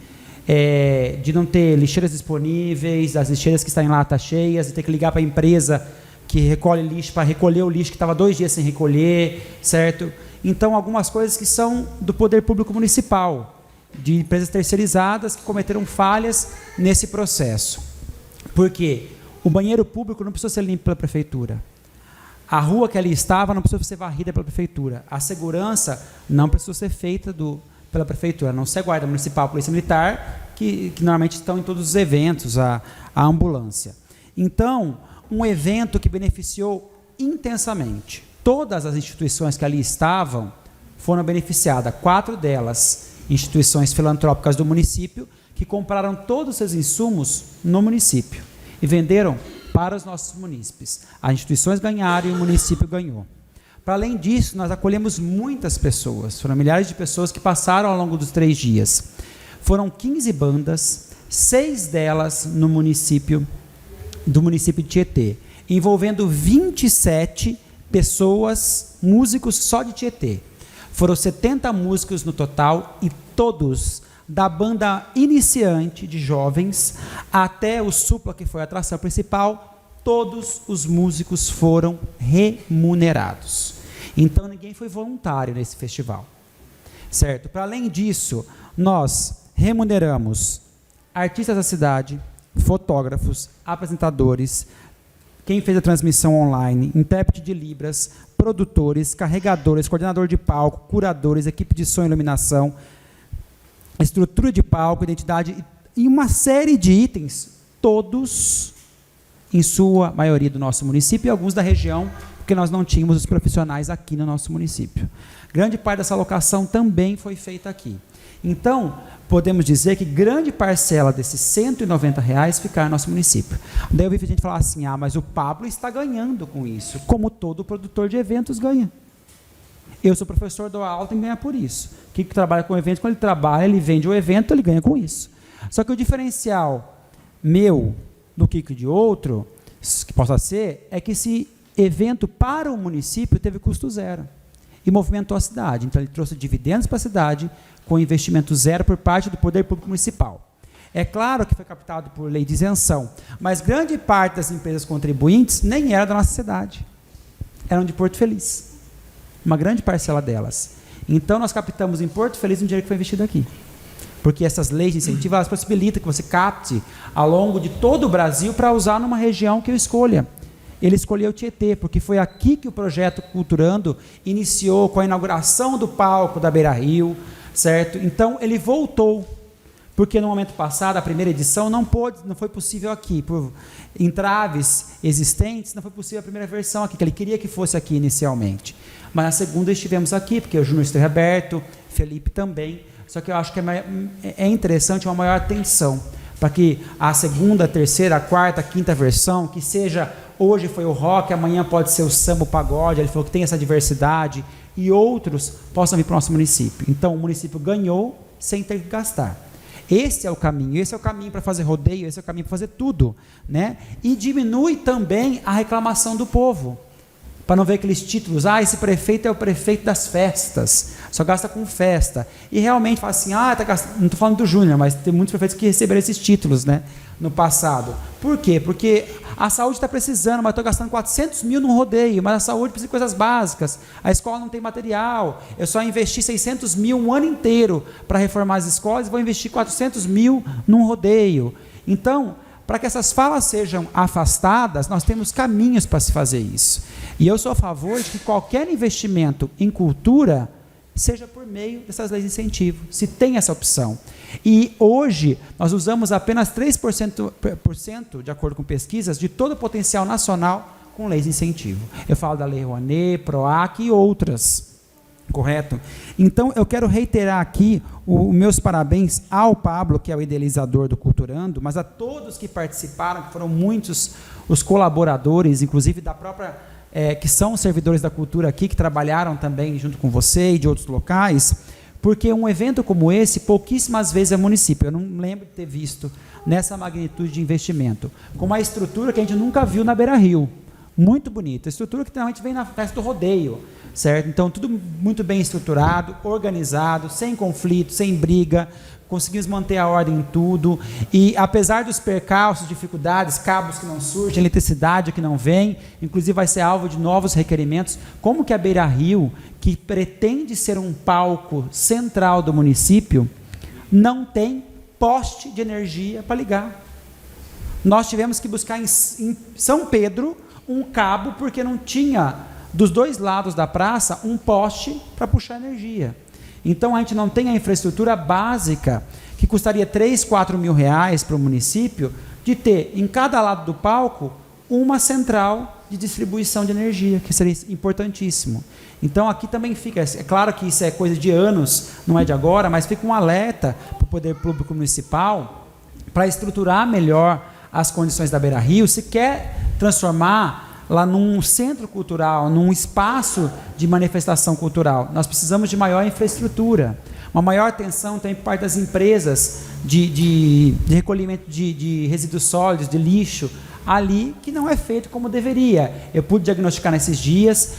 De não ter lixeiras disponíveis, as lixeiras que estão em lá estão cheias, de ter que ligar para a empresa que recolhe lixo, para recolher o lixo que estava 2 dias sem recolher, certo? Então, algumas coisas que são do poder público municipal, de empresas terceirizadas que cometeram falhas nesse processo. Por quê? O banheiro público não precisou ser limpo pela prefeitura. A rua que ali estava não precisou ser varrida pela prefeitura. A segurança não precisou ser feita pela prefeitura, a não ser a Guarda Municipal, a Polícia Militar, que normalmente estão em todos os eventos, a ambulância. Então, um evento que beneficiou intensamente. Todas as instituições que ali estavam foram beneficiadas. 4 delas, instituições filantrópicas do município, que compraram todos os seus insumos no município e venderam para os nossos munícipes. As instituições ganharam e o município ganhou. Para além disso, nós acolhemos muitas pessoas, foram milhares de pessoas que passaram ao longo dos 3 dias. Foram 15 bandas, 6 delas do município de Tietê, envolvendo 27 pessoas, músicos só de Tietê. Foram 70 músicos no total e todos da banda iniciante de jovens até o Supla, que foi a atração principal, todos os músicos foram remunerados. Então, ninguém foi voluntário nesse festival, certo? Para além disso, nós remuneramos artistas da cidade, fotógrafos, apresentadores, quem fez a transmissão online, intérprete de Libras, produtores, carregadores, coordenador de palco, curadores, equipe de som e iluminação, estrutura de palco, identidade e uma série de itens, todos, em sua maioria, do nosso município e alguns da região, porque nós não tínhamos os profissionais aqui no nosso município. Grande parte dessa alocação também foi feita aqui. Então, podemos dizer que grande parcela desses R$190 ficar no nosso município. Daí eu vi gente falar assim, mas o Pablo está ganhando com isso, como todo produtor de eventos ganha. Eu sou professor, dou aula, tem que ganhar por isso. Quem trabalha com eventos, quando ele trabalha, ele vende o evento, ele ganha com isso. Só que o diferencial meu do que de outro, que possa ser, é que esse evento para o município teve custo zero e movimentou a cidade. Então, ele trouxe dividendos para a cidade com investimento zero por parte do Poder Público Municipal. É claro que foi captado por lei de isenção, mas grande parte das empresas contribuintes nem era da nossa cidade, eram de Porto Feliz, uma grande parcela delas. Então, nós captamos em Porto Feliz um dinheiro que foi investido aqui, porque essas leis de incentivo, elas possibilitam que você capte ao longo de todo o Brasil para usar numa região que eu escolha. Ele escolheu o Tietê, porque foi aqui que o projeto Culturando iniciou com a inauguração do palco da Beira Rio, certo? Então, ele voltou, porque no momento passado, a primeira edição não foi possível aqui, por entraves existentes, não foi possível a primeira versão aqui, que ele queria que fosse aqui inicialmente. Mas na segunda estivemos aqui, porque o Júnior esteve aberto, Felipe também, só que eu acho que é interessante uma maior atenção, para que a segunda, terceira, quarta, quinta versão, que seja, hoje foi o rock, amanhã pode ser o samba, o pagode, ele falou que tem essa diversidade, e outros possam vir para o nosso município. Então, o município ganhou sem ter que gastar. Esse é o caminho para fazer rodeio, esse é o caminho para fazer tudo, né? E diminui também a reclamação do povo, para não ver aqueles títulos, esse prefeito é o prefeito das festas, só gasta com festa, e realmente fala assim, tá gastando, não estou falando do Júnior, mas tem muitos prefeitos que receberam esses títulos, né, no passado. Por quê? Porque a saúde está precisando, mas estou gastando 400 mil num rodeio, mas a saúde precisa de coisas básicas, a escola não tem material, eu só investi 600 mil um ano inteiro para reformar as escolas, e vou investir 400 mil num rodeio. Então, para que essas falas sejam afastadas, nós temos caminhos para se fazer isso. E eu sou a favor de que qualquer investimento em cultura seja por meio dessas leis de incentivo, se tem essa opção. E hoje, nós usamos apenas 3%, de acordo com pesquisas, de todo o potencial nacional com leis de incentivo. Eu falo da Lei Rouanet, PROAC e outras. Correto? Então, eu quero reiterar aqui os meus parabéns ao Pablo, que é o idealizador do Culturando, mas a todos que participaram, que foram muitos os colaboradores, inclusive da própria, que são servidores da cultura aqui, que trabalharam também junto com você e de outros locais, porque um evento como esse, pouquíssimas vezes é município, eu não lembro de ter visto nessa magnitude de investimento, com uma estrutura que a gente nunca viu na Beira Rio, muito bonita, estrutura que normalmente vem na festa do rodeio, certo? Então, tudo muito bem estruturado, organizado, sem conflito, sem briga, conseguimos manter a ordem em tudo, e apesar dos percalços, dificuldades, cabos que não surgem, eletricidade que não vem, inclusive vai ser alvo de novos requerimentos, como que a Beira Rio, que pretende ser um palco central do município, não tem poste de energia para ligar. Nós tivemos que buscar em São Pedro um cabo, porque não tinha, dos dois lados da praça, um poste para puxar energia. Então, a gente não tem a infraestrutura básica, que custaria 3, 4 mil reais para o município, de ter, em cada lado do palco, uma central de distribuição de energia, que seria importantíssimo. Então, aqui também fica, é claro que isso é coisa de anos, não é de agora, mas fica um alerta para o Poder Público Municipal, para estruturar melhor as condições da Beira Rio, se quer transformar lá num centro cultural, num espaço de manifestação cultural. Nós precisamos de maior infraestrutura, uma maior atenção também por parte das empresas de recolhimento de resíduos sólidos, de lixo, ali que não é feito como deveria. Eu pude diagnosticar nesses dias,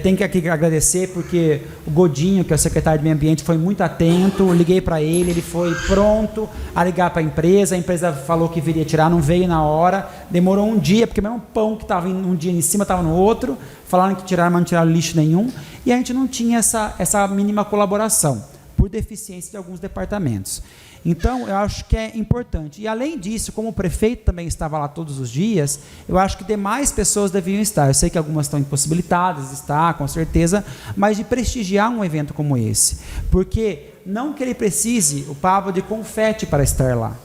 tenho que aqui agradecer porque o Godinho, que é o secretário de Meio Ambiente, foi muito atento, liguei para ele foi pronto a ligar para a empresa falou que viria tirar, não veio na hora, demorou um dia, porque mesmo pão que estava um dia em cima estava no outro, falaram que tiraram, mas não tiraram lixo nenhum, e a gente não tinha essa mínima colaboração, por deficiência de alguns departamentos. Então, eu acho que é importante. E, além disso, como o prefeito também estava lá todos os dias, eu acho que demais pessoas deviam estar. Eu sei que algumas estão impossibilitadas de estar, com certeza, mas de prestigiar um evento como esse. Porque não que ele precise, o Pablo, de confete para estar lá,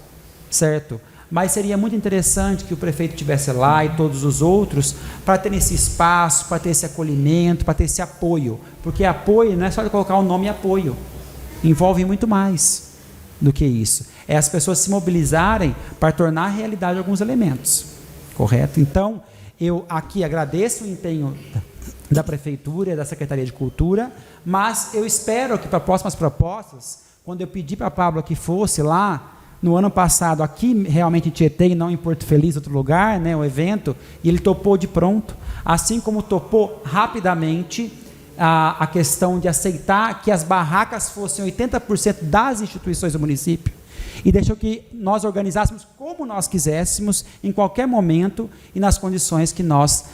certo? mas seria muito interessante que o prefeito estivesse lá e todos os outros, para ter esse espaço, para ter esse acolhimento, para ter esse apoio, porque apoio não é só colocar o nome apoio, envolve muito mais do que isso, é as pessoas se mobilizarem para tornar realidade alguns elementos, correto? Então, eu aqui agradeço o empenho da Prefeitura e da Secretaria de Cultura, mas eu espero que para próximas propostas, quando eu pedi para a Pablo que fosse lá, no ano passado, aqui realmente em Tietê e não em Porto Feliz, outro lugar, né, o evento, e ele topou de pronto, assim como topou rapidamente a questão de aceitar que as barracas fossem 80% das instituições do município, e deixou que nós organizássemos como nós quiséssemos, em qualquer momento e nas condições que nós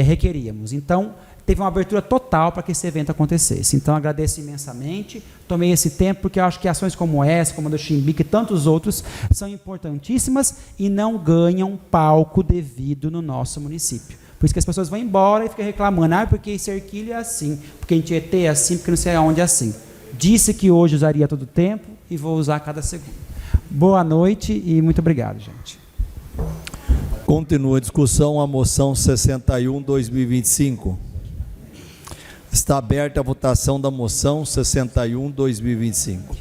requeríamos. Então, teve uma abertura total para que esse evento acontecesse. Então, agradeço imensamente, tomei esse tempo, porque eu acho que ações como essa, como a do Chimbique e tantos outros, são importantíssimas e não ganham palco devido no nosso município. Por isso que as pessoas vão embora e ficam reclamando, porque em Cerquilho é assim, porque em Tietê é assim, porque não sei aonde é assim. Disse que hoje usaria todo o tempo e vou usar cada segundo. Boa noite e muito obrigado, gente. Continua a discussão, a moção 61/2025. Está aberta a votação da moção 61/2025.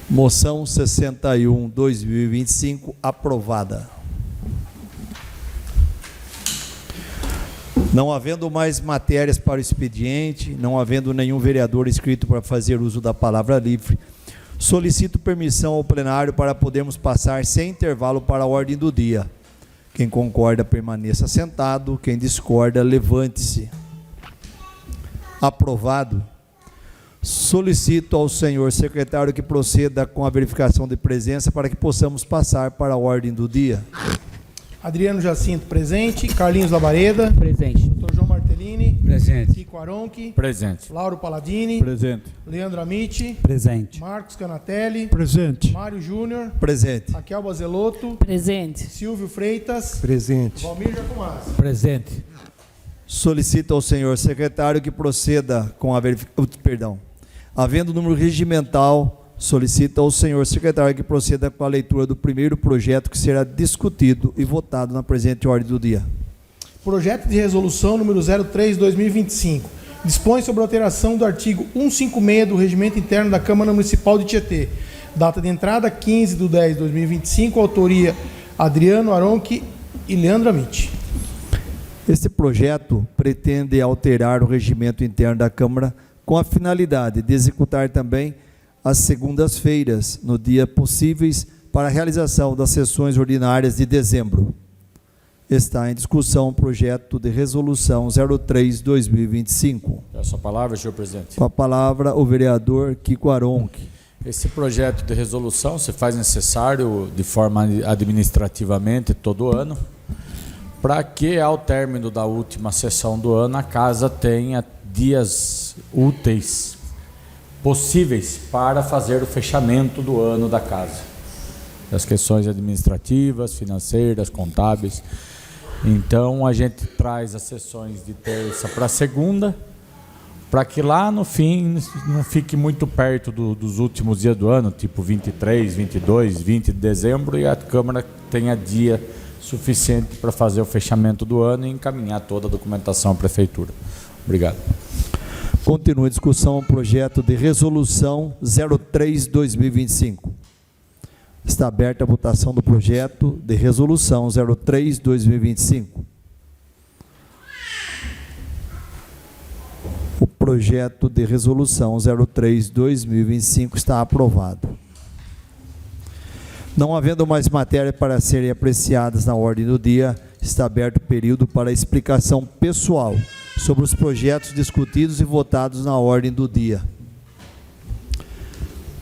Moção 61/2025 aprovada. Não havendo mais matérias para o expediente, não havendo nenhum vereador inscrito para fazer uso da palavra livre, solicito permissão ao plenário para podermos passar sem intervalo para a ordem do dia. Quem concorda, permaneça sentado. Quem discorda, levante-se. Aprovado. Solicito ao senhor secretário que proceda com a verificação de presença para que possamos passar para a ordem do dia. Adriano Jacinto, presente. Carlinhos Labareda. Presente. Dr. João Martellini. Presente. Kiko Aronchi. Presente. Lauro Paladini. Presente. Leandro Amiti. Presente. Marcos Canatelli. Presente. Mário Júnior. Presente. Raquel Bazelotto. Presente. Silvio Freitas. Presente. Valmir Jacomazzi. Presente. Solicito ao senhor secretário que proceda com a verificação. Havendo número regimental, solicito ao senhor secretário que proceda com a leitura do primeiro projeto que será discutido e votado na presente ordem do dia. Projeto de resolução número 03/2025. Dispõe sobre a alteração do artigo 156 do Regimento Interno da Câmara Municipal de Tietê. Data de entrada 15/10/2025. Autoria Adriano Aronchi e Leandro Amiti. Este projeto pretende alterar o regimento interno da Câmara com a finalidade de executar também as segundas-feiras, no dia possíveis para a realização das sessões ordinárias de dezembro. Está em discussão o projeto de resolução 03/2025. Peço a palavra, senhor presidente. Com a palavra, o vereador Kiko Aronchi. Esse projeto de resolução se faz necessário de forma administrativamente todo ano, para que ao término da última sessão do ano a casa tenha dias úteis possíveis para fazer o fechamento do ano da casa. As questões administrativas, financeiras, contábeis. Então a gente traz as sessões de terça para segunda, para que lá no fim não fique muito perto dos últimos dias do ano, tipo 23, 22, 20 de dezembro, e a Câmara tenha dia suficiente para fazer o fechamento do ano e encaminhar toda a documentação à Prefeitura. Obrigado. Continua a discussão o projeto de resolução 03/2025. Está aberta a votação do projeto de resolução 03/2025. O projeto de resolução 03/2025 está aprovado. Não havendo mais matéria para serem apreciadas na ordem do dia, está aberto o período para explicação pessoal sobre os projetos discutidos e votados na ordem do dia.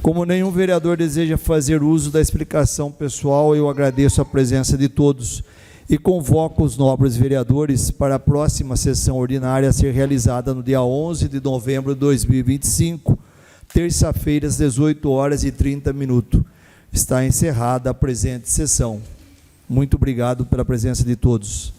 Como nenhum vereador deseja fazer uso da explicação pessoal, eu agradeço a presença de todos e convoco os nobres vereadores para a próxima sessão ordinária a ser realizada no dia 11 de novembro de 2025, terça-feira, às 18h30. Está encerrada a presente sessão. Muito obrigado pela presença de todos.